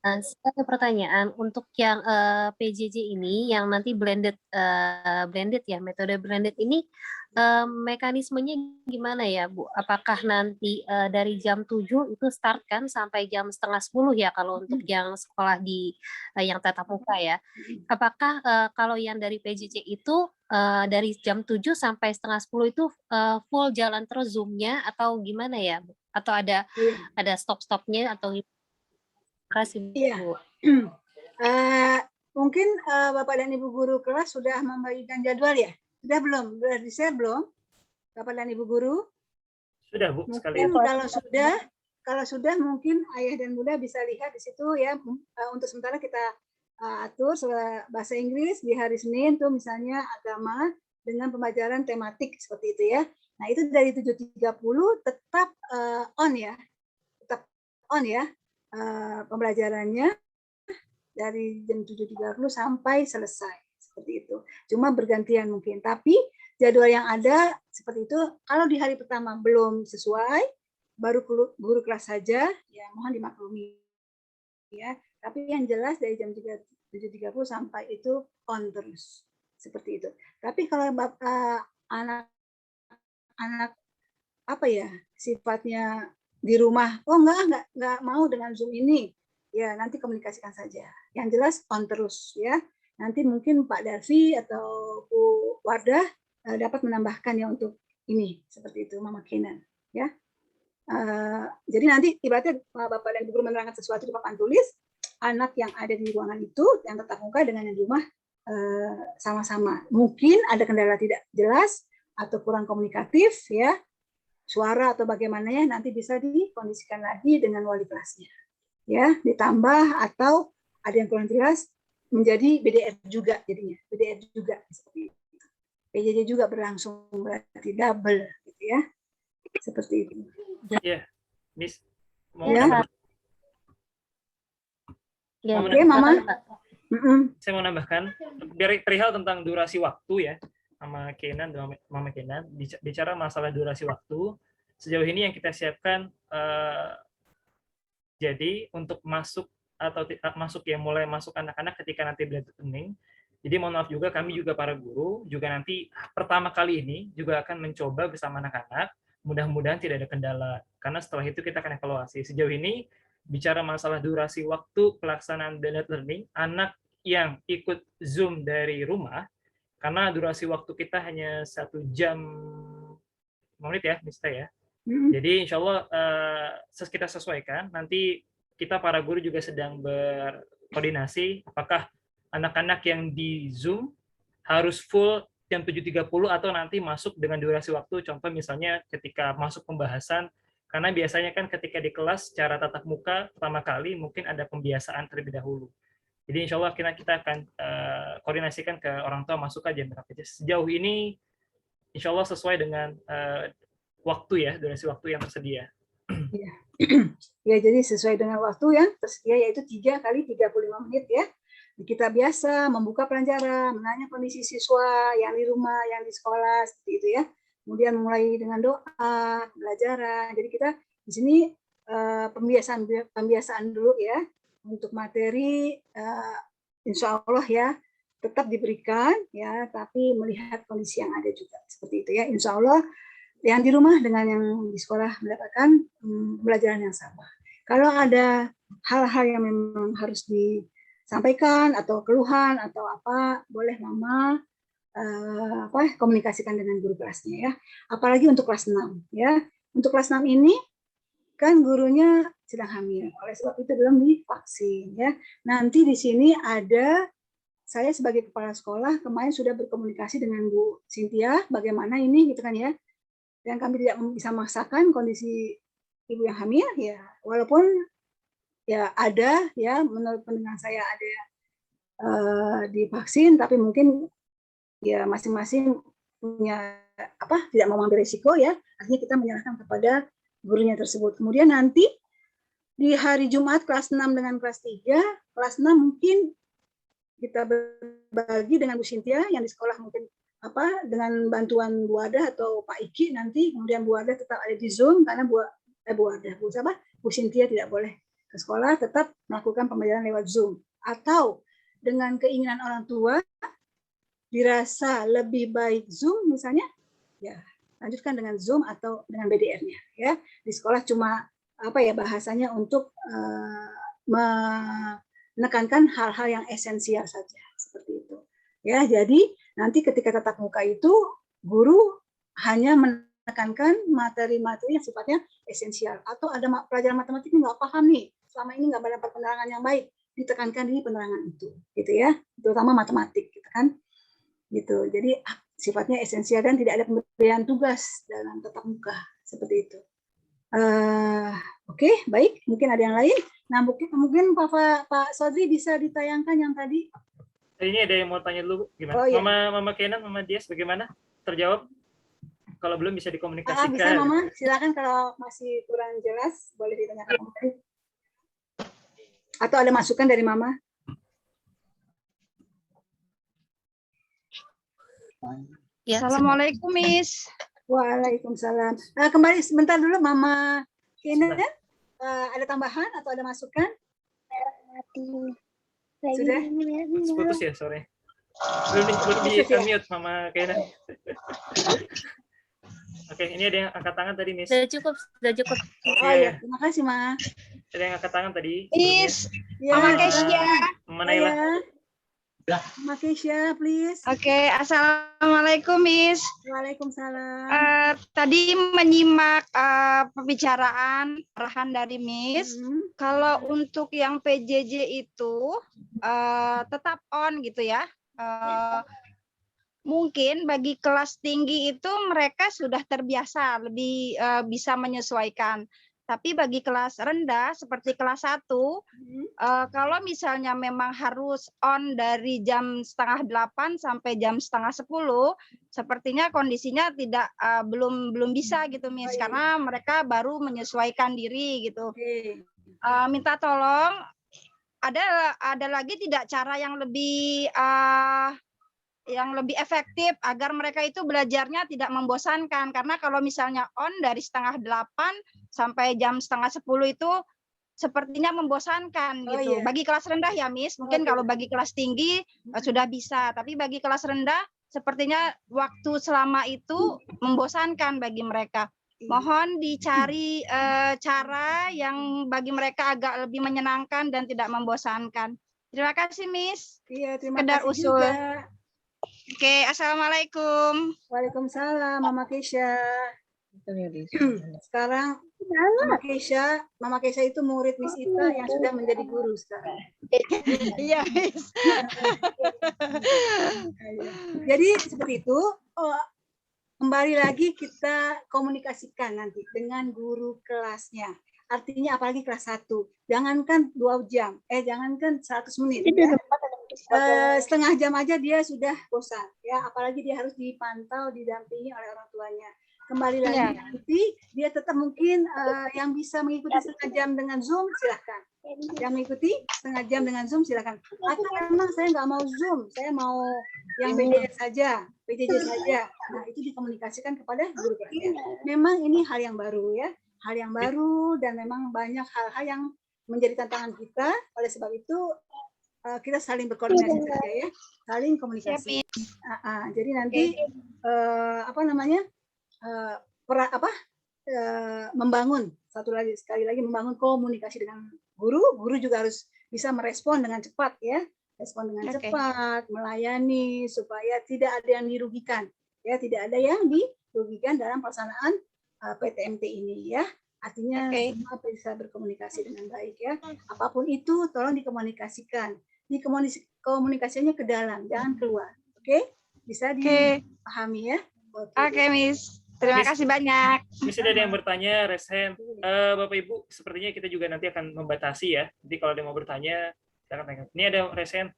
Saya ada pertanyaan untuk yang PJJ ini yang nanti blended ya, metode blended ini mekanismenya gimana ya Bu? Apakah nanti dari jam 7 itu start kan sampai jam setengah 10 ya kalau untuk yang sekolah di yang tatap muka ya? Apakah kalau yang dari PJJ itu dari jam 7 sampai setengah 10 itu full jalan terus Zoom-nya atau gimana ya Bu? Atau ada stop-stopnya atau kasih Bu. Iya. Mungkin Bapak dan Ibu guru kelas sudah membagikan jadwal ya? Sudah belum? Sudah di-share belum? Bapak dan Ibu guru? Sudah Bu, mungkin sekalian. Kalau sudah mungkin ayah dan bunda bisa lihat di situ ya. Untuk sementara kita atur bahasa Inggris di hari Senin tuh misalnya agama dengan pembelajaran tematik seperti itu ya. Nah, itu dari 7.30 tetap on ya. Tetap on ya. Pembelajarannya dari jam 7.30 sampai selesai seperti itu. Cuma bergantian mungkin, tapi jadwal yang ada seperti itu. Kalau di hari pertama belum sesuai, baru guru kelas saja, ya mohon dimaklumi ya. Tapi yang jelas dari jam 7.30 sampai itu on terus seperti itu. Tapi kalau anak apa ya sifatnya di rumah, oh enggak mau dengan Zoom ini, ya nanti komunikasikan saja. Yang jelas on terus ya. Nanti mungkin Pak Darvi atau Bu Wardah dapat menambahkan ya untuk ini seperti itu, Mama Kenan ya. Jadi nanti ibaratnya Bapak dan Ibu guru menerangkan sesuatu di papan tulis, anak yang ada di ruangan itu yang tetap muka dengan yang di rumah sama-sama. Mungkin ada kendala tidak jelas atau kurang komunikatif ya. Suara atau bagaimana ya nanti bisa dikondisikan lagi dengan wali kelasnya ya, ditambah atau ada yang kurang jelas menjadi BDR juga jadinya, BDR juga seperti itu. PJJ juga berlangsung berarti double gitu ya, seperti itu ya. Miss mau ya. Ya, oke Mama. Saya mau nambahkan perihal tentang durasi waktu ya. Mama Kenan bicara masalah durasi waktu. Sejauh ini yang kita siapkan jadi untuk masuk atau mulai masuk anak-anak ketika nanti blended learning. Jadi mohon maaf juga kami juga para guru juga nanti pertama kali ini juga akan mencoba bersama anak-anak. Mudah-mudahan tidak ada kendala karena setelah itu kita akan evaluasi. Sejauh ini bicara masalah durasi waktu pelaksanaan blended learning, anak yang ikut Zoom dari rumah karena durasi waktu kita hanya 1 jam 5 menit ya, Mister ya. Jadi insya Allah kita sesuaikan. Nanti kita para guru juga sedang berkoordinasi apakah anak-anak yang di Zoom harus full jam 7.30 atau nanti masuk dengan durasi waktu. Contoh misalnya ketika masuk pembahasan, karena biasanya kan ketika di kelas secara tatap muka pertama kali mungkin ada pembiasaan terlebih dahulu. Jadi insya Allah kita akan koordinasikan ke orang tua masuk aja berapa aja. Sejauh ini insya Allah sesuai dengan waktu ya, durasi waktu yang tersedia. Ya, jadi sesuai dengan waktu yang tersedia, yaitu 3 kali 35 menit ya. Kita biasa membuka pelajaran, menanya kondisi siswa yang di rumah, yang di sekolah, seperti itu ya. Kemudian mulai dengan doa, pelajaran. Jadi kita di sini pembiasaan dulu ya, untuk materi insya Allah ya tetap diberikan ya, tapi melihat kondisi yang ada juga seperti itu ya. Insya Allah yang di rumah dengan yang di sekolah mendapatkan pelajaran yang sama. Kalau ada hal-hal yang memang harus disampaikan atau keluhan atau apa, boleh Mama komunikasikan dengan guru kelasnya ya. Apalagi untuk kelas 6 ya. Untuk kelas 6 ini kan gurunya sedang hamil. Oleh sebab itu belum divaksin ya. Nanti di sini ada, saya sebagai kepala sekolah kemarin sudah berkomunikasi dengan Bu Cynthia bagaimana ini gitu kan ya. Dan kami tidak bisa memaksakan kondisi ibu yang hamil ya, walaupun ya ada ya, menurut pendengar saya ada divaksin, tapi mungkin ya masing-masing punya tidak mau ambil risiko ya, artinya kita menyerahkan kepada gurunya tersebut. Kemudian nanti di hari Jumat kelas 6 dengan kelas 3, kelas 6 mungkin kita berbagi dengan Bu Cynthia yang di sekolah, mungkin dengan bantuan Bu Ada atau Pak Iki nanti, kemudian Bu Ada tetap ada di Zoom karena Bu Cynthia tidak boleh ke sekolah, tetap melakukan pembelajaran lewat Zoom. Atau dengan keinginan orang tua dirasa lebih baik Zoom misalnya, ya lanjutkan dengan Zoom atau dengan BDR-nya ya. Di sekolah cuma bahasanya untuk menekankan hal-hal yang esensial saja seperti itu. Ya, jadi nanti ketika tatap muka itu guru hanya menekankan materi-materi yang sifatnya esensial, atau ada pelajaran matematik yang nggak paham nih, selama ini nggak mendapat penerangan yang baik, ditekankan di penerangan itu, gitu ya, terutama matematik, gitu kan, gitu. Jadi sifatnya esensial dan tidak ada pemberian tugas dalam tatap muka seperti itu. Oke, baik, mungkin ada yang lain. Nah, mungkin Pak Sodri bisa ditayangkan yang tadi. Ini ada yang mau tanya dulu, gimana? Oh, iya. Mama Kenan, Mama Dias, bagaimana? Terjawab? Kalau belum bisa dikomunikasikan. Bisa Mama, silakan kalau masih kurang jelas, boleh ditanyakan kembali. Atau ada masukan dari Mama? Ya, Assalamualaikum, Miss. Waalaikumsalam. Kembali sebentar dulu, Mama Kenan. Ada tambahan atau ada masukan? Sudah? Putus ya, sore. Belum di-unmute, Mama Kenan. Oke, ini ada yang angkat tangan tadi, Miss. Sudah cukup. Oh iya, terima kasih, Ma. Ada yang angkat tangan tadi. Miss, Ya, Mama Kesia. Mama Naila. Mama Kesia, please. Oke, Assalamualaikum, Miss. Waalaikumsalam. Tadi menyimak pembicaraan arahan dari Miss. Kalau untuk yang PJJ itu tetap on gitu ya. Mungkin bagi kelas tinggi itu mereka sudah terbiasa, lebih bisa menyesuaikan. Tapi bagi kelas rendah seperti kelas 1, kalau misalnya memang harus on dari jam 7:30 sampai jam 9:30, sepertinya kondisinya tidak belum bisa gitu, Miss, karena mereka baru menyesuaikan diri gitu. Minta tolong ada lagi tidak cara yang lebih efektif agar mereka itu belajarnya tidak membosankan, karena kalau misalnya on dari 7:30 sampai jam 9:30 itu sepertinya membosankan gitu. Bagi kelas rendah ya, Miss, mungkin kalau bagi kelas tinggi sudah bisa, tapi bagi kelas rendah sepertinya waktu selama itu membosankan bagi mereka. Mohon dicari cara yang bagi mereka agak lebih menyenangkan dan tidak membosankan. Terima kasih, Miss. Iya, terima Sekedar kasih usul. juga. Oke, Assalamualaikum. Waalaikumsalam, Mama Kesia. Sekarang Mama Kesia itu murid Miss Ita yang sudah menjadi guru sekarang. Iya, Miss. Jadi seperti itu. Kembali lagi kita komunikasikan nanti dengan guru kelasnya. Artinya apalagi kelas 1. Jangankan 2 jam, jangankan 100 menit. Ya. Setengah jam aja dia sudah bosan. Ya, apalagi dia harus dipantau, didampingi oleh orang tuanya. kembali lagi nanti dia tetap mungkin yang bisa mengikuti setengah jam dengan Zoom silahkan. Yang mengikuti setengah jam dengan Zoom silahkan. Atau memang saya nggak mau Zoom, saya mau yang PJJ saja. Nah itu dikomunikasikan kepada guru kelasnya. Memang ini hal yang baru ya, hal yang baru dan memang banyak hal-hal yang menjadi tantangan kita. Oleh sebab itu kita saling berkoordinasi saja ya, saling komunikasi. Jadi nanti membangun sekali lagi membangun komunikasi dengan guru juga harus bisa merespon dengan cepat ya, cepat, melayani supaya tidak ada yang dirugikan ya, tidak ada yang dirugikan dalam pelaksanaan PTMT ini ya. Artinya semua bisa berkomunikasi dengan baik ya. Apapun itu tolong dikomunikasikan. Komunikasinya ke dalam, jangan keluar. Oke? Bisa dipahami ya? Oke, Miss. Terima kasih banyak. Miss, ada yang bertanya, raise hand. Bapak Ibu, sepertinya kita juga nanti akan membatasi ya. Jadi kalau ada yang mau bertanya, silakan tanya. Ini ada raise hand,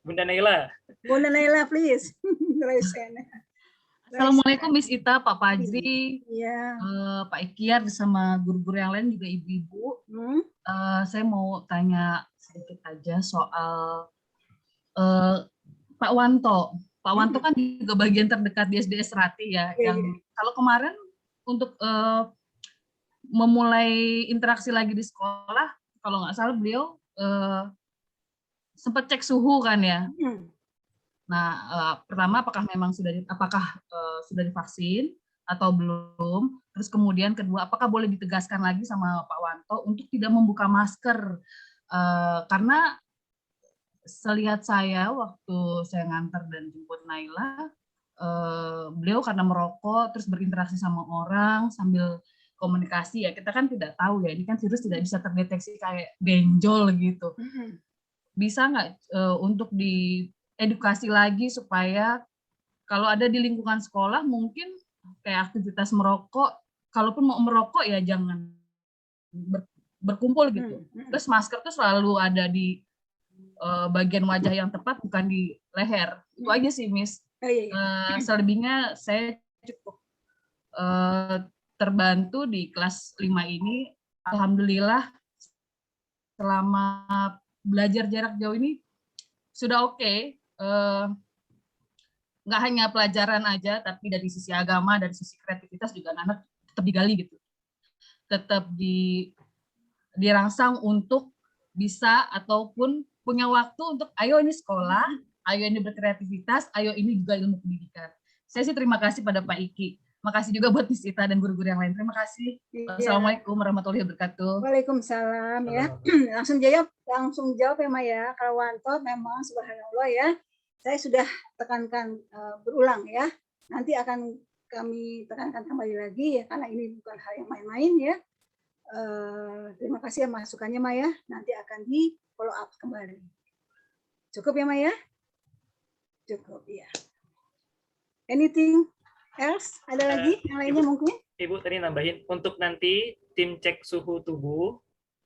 Bunda Naila. Bunda Naila, please. Raise hand. Assalamualaikum Miss Ita, Pak Fajri, ya. Pak Ikyar, bersama guru-guru yang lain juga ibu-ibu. Saya mau tanya sedikit aja soal Pak Wanto. Pak Wanto kan juga bagian terdekat di SD Esrati ya. Yang kalau kemarin untuk memulai interaksi lagi di sekolah, kalau nggak salah beliau sempat cek suhu kan ya. Nah, pertama apakah memang sudah divaksin atau belum? Terus kemudian kedua, apakah boleh ditegaskan lagi sama Pak Wanto untuk tidak membuka masker? Karena selihat saya waktu saya nganter dan jemput Naila, beliau karena merokok terus berinteraksi sama orang sambil komunikasi ya, kita kan tidak tahu ya, ini kan virus tidak bisa terdeteksi kayak benjol gitu. Bisa nggak untuk diedukasi lagi supaya kalau ada di lingkungan sekolah mungkin kayak aktivitas merokok, kalaupun mau merokok ya jangan berkumpul gitu. Terus masker tuh selalu ada di bagian wajah yang tepat, bukan di leher. Itu aja sih, Miss. Selebihnya saya cukup terbantu di kelas 5 ini. Alhamdulillah selama belajar jarak jauh ini sudah oke. Nggak hanya pelajaran aja, tapi dari sisi agama, dari sisi kreativitas juga anak-anak tetap digali gitu. Tetap dirangsang untuk bisa ataupun punya waktu untuk ayo ini sekolah, ayo ini berkreativitas, ayo ini juga ilmu pendidikan. Saya sih terima kasih pada Pak Iki. Makasih juga buat Miss Ita dan guru-guru yang lain. Terima kasih. Assalamualaikum warahmatullahi wabarakatuh. Waalaikumsalam ya. Langsung jawab ya Maya. Kalau Wanto memang subhanallah ya. Saya sudah tekankan berulang ya. Nanti akan kami tekankan kembali lagi ya, karena ini bukan hal yang main-main ya. Terima kasih ya masukannya Maya. Nanti akan di follow up kembali. Cukup ya Maya? Cukup ya. Anything else? Ada lagi yang lainnya mungkin? Ibu tadi nambahin untuk nanti tim cek suhu tubuh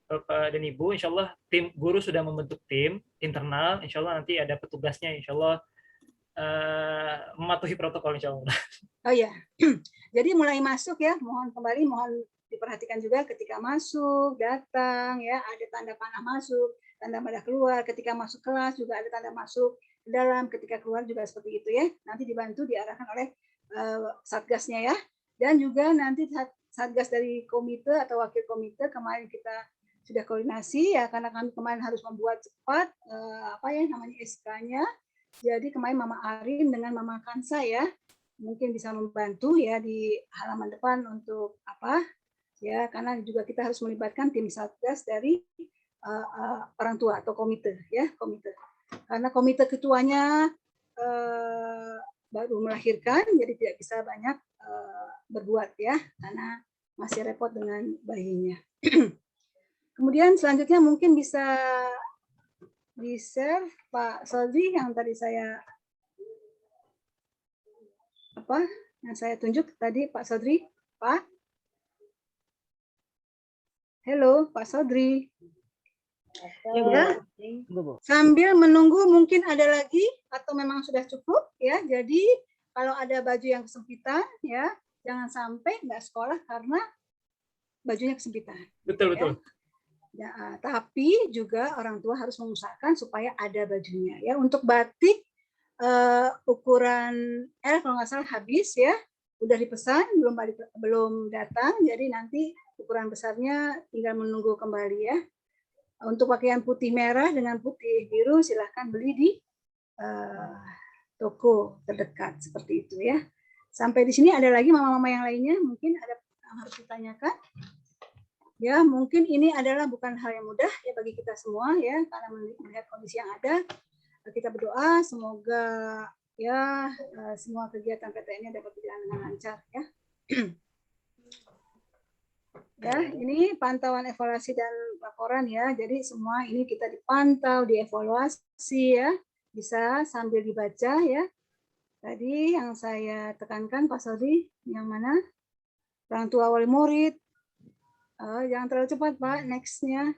Bapak dan Ibu, insya Allah tim guru sudah membentuk tim internal, insya Allah nanti ada petugasnya, insya Allah mematuhi protokol insya Allah. Oh ya, jadi mulai masuk ya, mohon diperhatikan juga ketika masuk, datang ya, ada tanda panah masuk, tanda panah keluar, ketika masuk kelas juga ada tanda masuk ke dalam, ketika keluar juga seperti itu ya. Nanti dibantu diarahkan oleh satgasnya ya, dan juga nanti satgas dari komite atau wakil komite kemarin kita sudah koordinasi ya, karena kami kemarin harus membuat cepat SK-nya. Jadi kemarin Mama Arin dengan Mama Kansa ya, mungkin bisa membantu ya di halaman depan untuk ya, karena juga kita harus melibatkan tim satgas dari orang tua atau komite ya, komite. Karena komite ketuanya baru melahirkan, jadi tidak bisa banyak berbuat ya, karena masih repot dengan bayinya. Kemudian selanjutnya mungkin bisa di-share Pak Sodri yang tadi saya yang saya tunjuk tadi, Pak Sodri. Pak. Halo, Pak Sodri. Ya. Sambil menunggu mungkin ada lagi atau memang sudah cukup ya. Jadi kalau ada baju yang kesempitan ya, jangan sampai nggak sekolah karena bajunya kesempitan. Betul, betul. Ya, tapi juga orang tua harus mengusahakan supaya ada bajunya ya. Untuk batik ukuran L kalau nggak salah habis ya, udah dipesan belum datang, jadi nanti ukuran besarnya tinggal menunggu kembali ya. Untuk pakaian putih merah dengan putih biru silahkan beli di toko terdekat seperti itu ya. Sampai di sini ada lagi mama-mama yang lainnya mungkin ada yang harus ditanyakan. Ya, mungkin ini adalah bukan hal yang mudah ya bagi kita semua ya, karena melihat kondisi yang ada, kita berdoa semoga ya semua kegiatan PTN-nya dapat berjalan dengan lancar ya. Ya, ini pantauan evaluasi dan laporan ya. Jadi semua ini kita dipantau, dievaluasi ya. Bisa sambil dibaca ya. Tadi yang saya tekankan Pak Sodi, yang mana? Orang tua wali murid. Jangan terlalu cepat, Pak. Next-nya.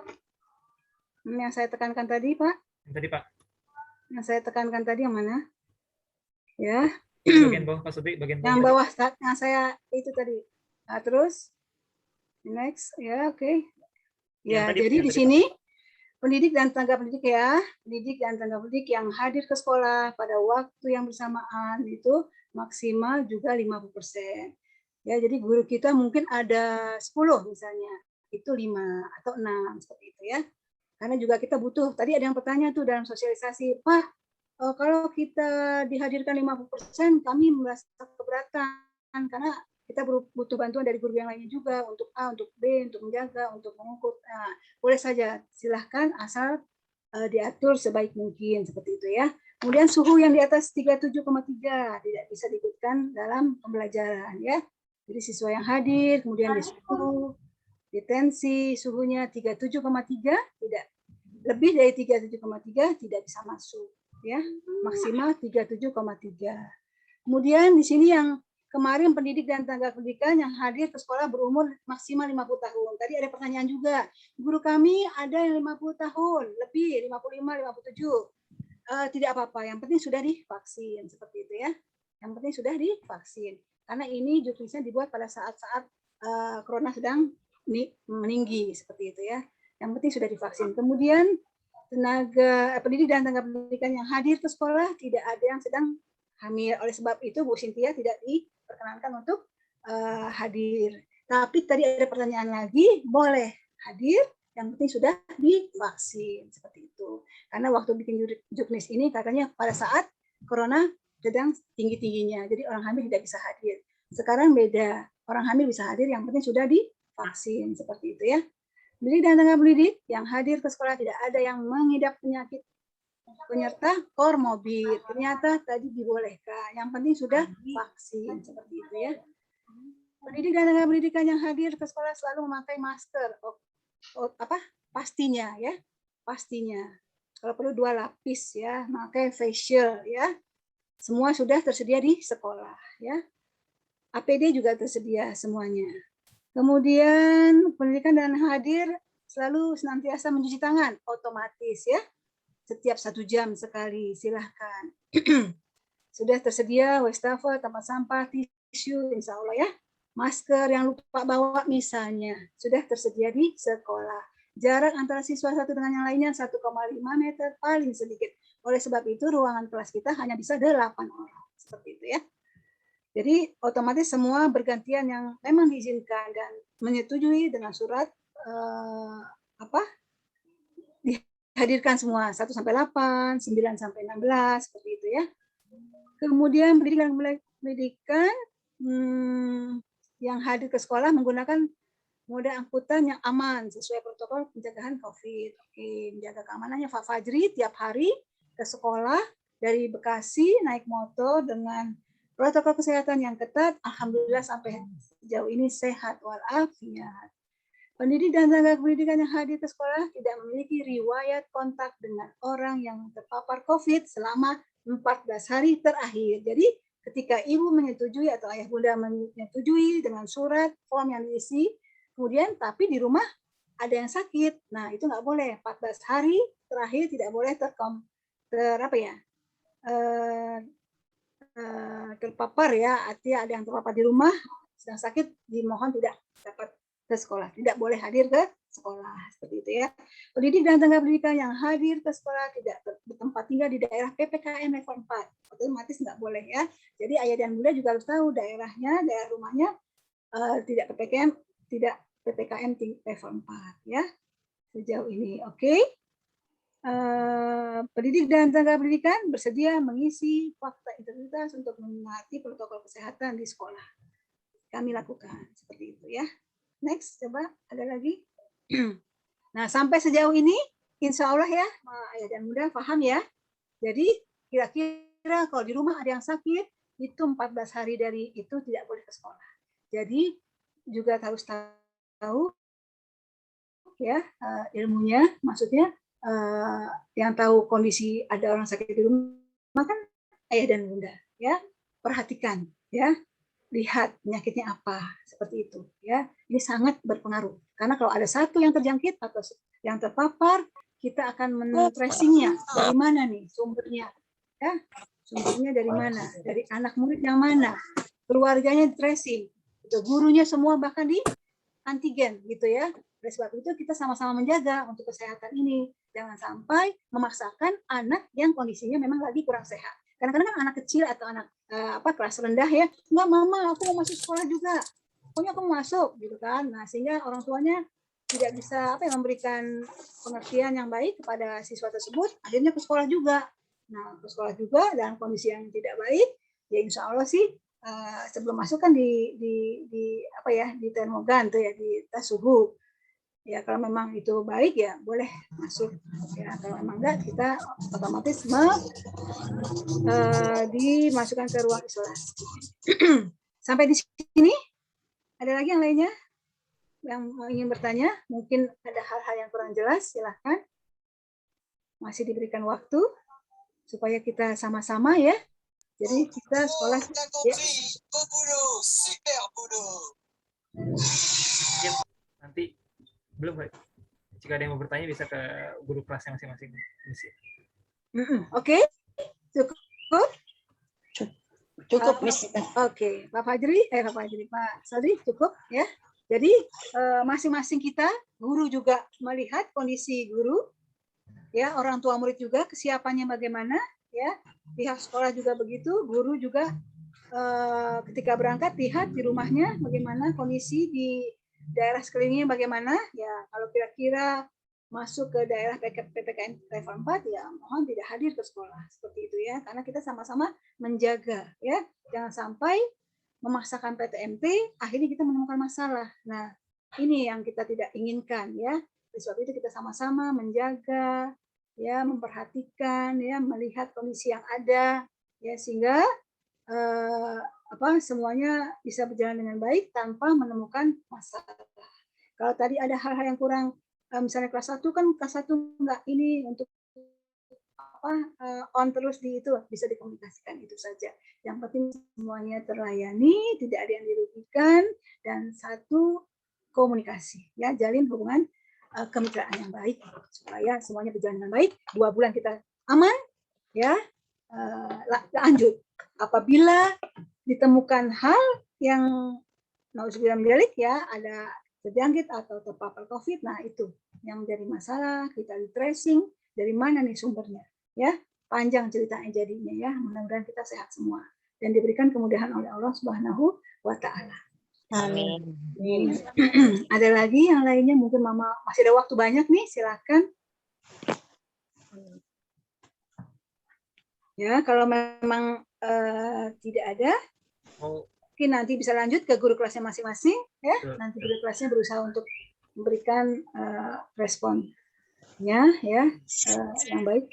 Yang saya tekankan tadi, Pak. Yang tadi, Pak. Yang saya tekankan tadi yang mana? Ya. Bagian bawah, Pak Sudi. Bagian bawah. Yang bawah, yang saya itu tadi. Nah, terus. Next. Ya, oke. Ya, tadi, jadi di tadi, sini, pendidik dan tenaga pendidik ya. Pendidik dan tenaga pendidik yang hadir ke sekolah pada waktu yang bersamaan itu maksimal juga 50%. Ya, jadi guru kita mungkin ada 10 misalnya, itu 5 atau 6 seperti itu ya. Karena juga kita butuh, tadi ada yang bertanya tuh dalam sosialisasi, Pak, kalau kita dihadirkan 50%, kami merasa keberatan karena kita butuh bantuan dari guru yang lainnya juga untuk A, untuk B, untuk menjaga, untuk mengukur. Nah, boleh saja, silahkan asal diatur sebaik mungkin seperti itu ya. Kemudian suhu yang di atas 37,3 tidak bisa diikutkan dalam pembelajaran ya. Jadi siswa yang hadir, kemudian disuruh detensi, suhunya 37,3 tidak lebih dari 37,3 tidak bisa masuk ya, maksimal 37,3. Kemudian di sini yang kemarin pendidik dan tenaga pendidikan yang hadir ke sekolah berumur maksimal 50 tahun. Tadi ada pertanyaan juga, guru kami ada yang 50 tahun, lebih 55, 57. Tidak apa-apa, yang penting sudah divaksin seperti itu ya. Yang penting sudah divaksin. Karena ini juknisnya dibuat pada saat-saat corona sedang meninggi seperti itu ya. Yang penting sudah divaksin. Kemudian tenaga pendidik dan tenaga pendidikan yang hadir ke sekolah tidak ada yang sedang hamil. Oleh sebab itu Bu Cynthia tidak diperkenankan untuk hadir. Tapi tadi ada pertanyaan lagi, boleh hadir, yang penting sudah divaksin seperti itu. Karena waktu bikin juknis ini katanya pada saat corona sedang tinggi-tingginya, jadi orang hamil tidak bisa hadir. Sekarang beda, orang hamil bisa hadir, yang penting sudah divaksin seperti itu ya. Pendidik dan tenaga pendidik yang hadir ke sekolah tidak ada yang mengidap penyakit penyerta komorbid. Ternyata tadi dibolehkan, yang penting sudah vaksin seperti itu ya. Pendidik dan tenaga pendidikan yang hadir ke sekolah selalu memakai masker. Pastinya ya, pastinya. Kalau perlu 2 lapis ya, memakai face shield ya. Semua sudah tersedia di sekolah ya. APD juga tersedia semuanya. Kemudian pendidikan dan hadir selalu senantiasa mencuci tangan otomatis ya. Setiap 1 jam sekali, silahkan. Sudah tersedia wastafel, tempat sampah, tisu, insya Allah ya. Masker yang lupa bawa misalnya, sudah tersedia di sekolah. Jarak antara siswa satu dengan yang lainnya 1,5 meter paling sedikit. Oleh sebab itu ruangan kelas kita hanya bisa 8 orang. Seperti itu ya. Jadi otomatis semua bergantian yang memang diizinkan dan menyetujui dengan surat dihadirkan semua 1 sampai 8, 9 sampai 16 seperti itu ya. Kemudian pendidikan yang hadir ke sekolah menggunakan moda angkutan yang aman sesuai protokol pencegahan COVID. Oke, menjaga keamanannya Pak Fajri tiap hari ke sekolah dari Bekasi naik motor dengan protokol kesehatan yang ketat. Alhamdulillah sampai sejauh ini sehat walafiat. Pendidik dan tenaga pendidikan yang hadir ke sekolah tidak memiliki riwayat kontak dengan orang yang terpapar COVID selama 14 hari terakhir. Jadi ketika ibu menyetujui atau ayah bunda menyetujui dengan surat form yang diisi, kemudian tapi di rumah ada yang sakit, nah itu nggak boleh. 14 hari terakhir tidak boleh terpapar ya, artinya ada yang terpapar di rumah sedang sakit dimohon tidak dapat ke sekolah, tidak boleh hadir ke sekolah, seperti itu ya. Pendidik dan tenaga pendidikan yang hadir ke sekolah tidak bertempat tinggal di daerah PPKM level 4, otomatis nggak boleh ya. Jadi ayah dan bunda juga harus tahu daerahnya, daerah rumahnya tidak PPKM, tidak PPKM level 4 ya. Sejauh ini, oke. Pendidik dan tenaga pendidikan bersedia mengisi fakta integritas untuk menaati protokol kesehatan di sekolah. Kami lakukan seperti itu ya. Next, coba ada lagi. Nah, sampai sejauh ini, insya Allah ya, ayah dan bunda paham ya. Jadi, kira-kira kalau di rumah ada yang sakit, itu 14 hari dari itu tidak boleh ke sekolah. Jadi, juga harus tahu ya ilmunya, maksudnya yang tahu kondisi ada orang sakit di rumah kan ayah dan bunda ya. Perhatikan ya. Lihat penyakitnya apa, seperti itu ya. Ini sangat berpengaruh karena kalau ada satu yang terjangkit atau yang terpapar, kita akan men-tracingnya dari mana nih sumbernya ya, sumbernya dari mana, dari anak murid yang mana, keluarganya tracing, itu gurunya semua bahkan di antigen gitu ya. Oleh sebab itu kita sama-sama menjaga untuk kesehatan ini, jangan sampai memaksakan anak yang kondisinya memang lagi kurang sehat. Kadang-kadang kan anak kecil atau anak kelas rendah ya, enggak mama aku mau masuk sekolah juga, pokoknya aku mau masuk gitu kan. Nah sehingga orang tuanya tidak bisa memberikan pengertian yang baik kepada siswa tersebut, akhirnya ke sekolah juga. Nah ke sekolah juga dalam kondisi yang tidak baik, ya insya Allah sih sebelum masuk kan di termogan tuh ya, di tes suhu. Ya kalau memang itu baik ya boleh masuk ya, kalau memang enggak kita otomatis dimasukkan ke ruang isolasi. Sampai di sini ada lagi yang lainnya yang ingin bertanya, mungkin ada hal-hal yang kurang jelas, silahkan, masih diberikan waktu supaya kita sama-sama ya. Jadi kita sekolah ya. Nanti belum, jika ada yang mau bertanya bisa ke guru kelasnya masing-masing. Oke, cukup. Cukup, Miss. Oke, Pak Sodri cukup ya. Jadi masing-masing kita, guru juga melihat kondisi guru, ya orang tua murid juga kesiapannya bagaimana, ya pihak sekolah juga begitu, guru juga ketika berangkat lihat di rumahnya bagaimana kondisi di daerah sekelilingnya bagaimana, ya kalau kira-kira masuk ke daerah PPKM level 4 ya mohon tidak hadir ke sekolah seperti itu ya, karena kita sama-sama menjaga ya, jangan sampai memaksakan PTMT akhirnya kita menemukan masalah. Nah ini yang kita tidak inginkan ya, oleh sebab itu kita sama-sama menjaga ya, memperhatikan ya, melihat kondisi yang ada ya, sehingga semuanya bisa berjalan dengan baik tanpa menemukan masalah. Kalau tadi ada hal-hal yang kurang, misalnya kelas 1 kan kelas 1 enggak ini untuk on terus di itu bisa dikomunikasikan itu saja. Yang penting semuanya terlayani, tidak ada yang dirugikan, dan satu komunikasi ya, jalin hubungan kemitraan yang baik supaya semuanya berjalan dengan baik. 2 bulan kita aman ya, lanjut. Apabila ditemukan hal yang nauzubillah min dzalik ya, ada terjangkit atau terpapar COVID, nah itu yang menjadi masalah, kita di tracing dari mana nih sumbernya ya, panjang ceritanya jadinya ya. Mudah-mudahan kita sehat semua dan diberikan kemudahan oleh Allah Subhanahu wa Ta'ala. Amin. Ada lagi yang lainnya, mungkin Mama masih ada waktu banyak nih, silakan. Ya, kalau memang tidak ada, mungkin nanti bisa lanjut ke guru kelasnya masing-masing ya. Nanti guru kelasnya berusaha untuk memberikan responnya ya, yang baik.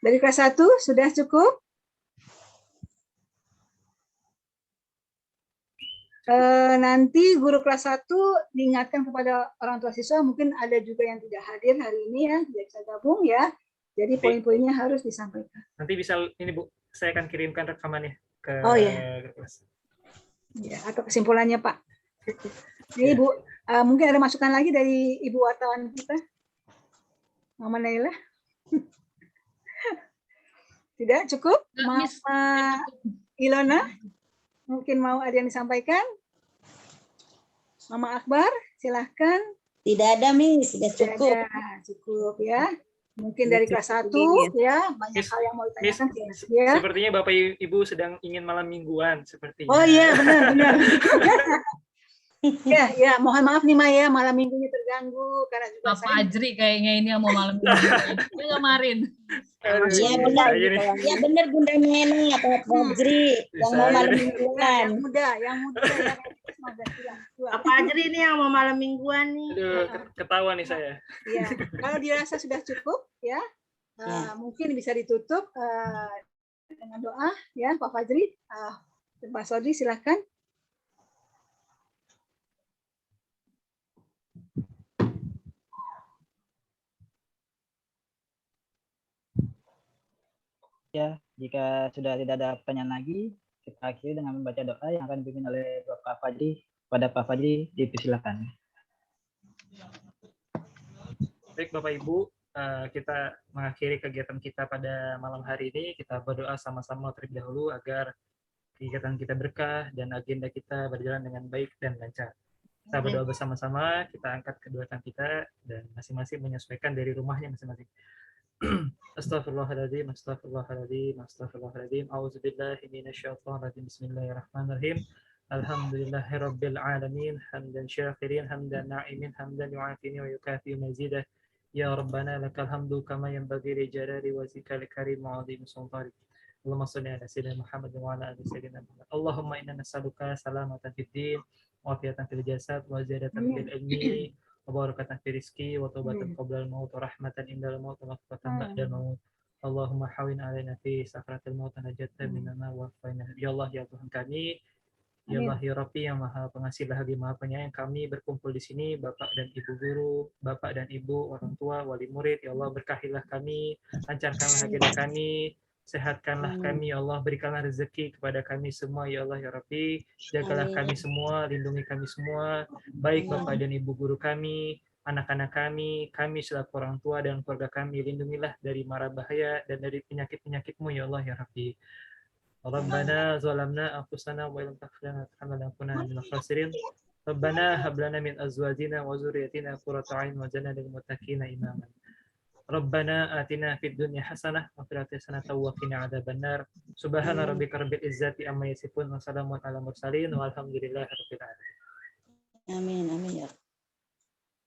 Dari kelas 1 sudah cukup. Nanti guru kelas 1 diingatkan kepada orang tua siswa, mungkin ada juga yang tidak hadir hari ini ya, tidak bisa gabung ya. Jadi poin-poinnya harus disampaikan. Nanti bisa ini Bu, saya akan kirimkan rekamannya ke kelas. Ya, atau kesimpulannya Pak. Ini Bu, mungkin ada masukan lagi dari Ibu wartawan kita, Mama Naila. Tidak cukup, Mama Ilona. Mungkin mau ada yang disampaikan? Mama Akbar, silahkan. Tidak ada, Miss. Sudah Tidak cukup. ada, cukup ya. Mungkin dari kelas 1 ya, banyak Miss, hal yang mau Miss, ditanyakan. Ya. sepertinya Bapak Ibu sedang ingin malam mingguan sepertinya. Oh iya, benar. Ya, mohon maaf nih Maya, malam minggunya terganggu karena juga Bapak Ajri kayaknya ini yang mau malam minggu. Ini kemarin. Iya benar. Ya benar Bunda Mena, Pak Fajri yang mau malam mingguan. yang muda yang Apa aja ini yang mau malam mingguan nih? Aduh, ketawa nih saya. Ya, kalau dirasa sudah cukup ya, mungkin bisa ditutup dengan doa ya Pak Fajri. Pak Sodri silahkan. Ya, jika sudah tidak ada pertanyaan lagi, kita akhiri dengan membaca doa yang akan dipimpin oleh Bapak Fajri. Pada Pak Fajri, dipersilakan. Baik Bapak Ibu, kita mengakhiri kegiatan kita pada malam hari ini. Kita berdoa sama-sama terlebih dahulu agar kegiatan kita berkah dan agenda kita berjalan dengan baik dan lancar. Kita berdoa bersama-sama, kita angkat kedua tangan kita dan masing-masing menyesuaikan dari rumahnya masing-masing. Astaghfirullahaladzim, astaghfirullahaladzim, astaghfirullahaladzim. A'udzubillahi minasyaitonirrajim. Bismillahirrahmanirrahim. Alhamdulillahirabbil alamin, hamdan syakirin, hamdan na'imin, hamdan yu'afini wa yukafi mazidah. Ya Rabbana lakal hamdu kama yanbaghi li jalali wajhikal karim wa 'azimi sultanik. Allahumma shalli ala sayyidina Muhammad wa ala ali sayyidina Muhammad. Allahumma inna nas'aluka salamatan fid din wa afiatan fil jasad wa ziyadatan fil ilmi wa barakatan fil rizqi wa taubatan qabla al-maut wa rahmatan indal maut wa maghfiratan ba'dal maut. Allahumma hawin alaina fi sakratil maut najatan minana wa faina. Ya Allah ya Tuhan kami, ya Allah ya Rabbi yang Maha Pengasih lagi Maha Penyayang, kami berkumpul di sini Bapak dan Ibu guru, Bapak dan Ibu orang tua, wali murid. Ya Allah berkahilah kami, lancarkanlah agenda kami, sehatkanlah kami, ya Allah, berikanlah rezeki kepada kami semua, ya Allah, ya Rabbi, jagalah kami semua, lindungi kami semua, baik Bapak dan Ibu guru kami, anak-anak kami selaku orang tua dan keluarga kami, lindungilah dari mara bahaya dan dari penyakit-penyakit-Mu, ya Allah, ya Rabbi. Rabbana zalamna anfusana wa illam taghfir lana wa tarhamna lanakunanna minal khasirin. Rabbana hab lana min azwajina wa dzurriyyatina qurrata a'yun waj'alna lil muttaqina imaman. Rabbana atina fid dunya hasanah wa fil akhirati hasanah wa qina adzabannar. Subhana rabbika rabbil izzati amma yasifun wa salamun alal mursalin walhamdulillahi rabbil alamin. Amin, amin ya.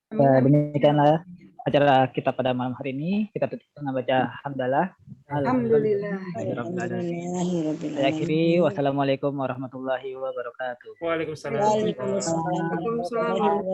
Demikianlah acara kita pada malam hari ini. Kita tutup dengan baca hamdalah. Alhamdulillah. Saya akhiri. Wassalamualaikum warahmatullahi wabarakatuh. Waalaikumsalam. Waalaikumsalam.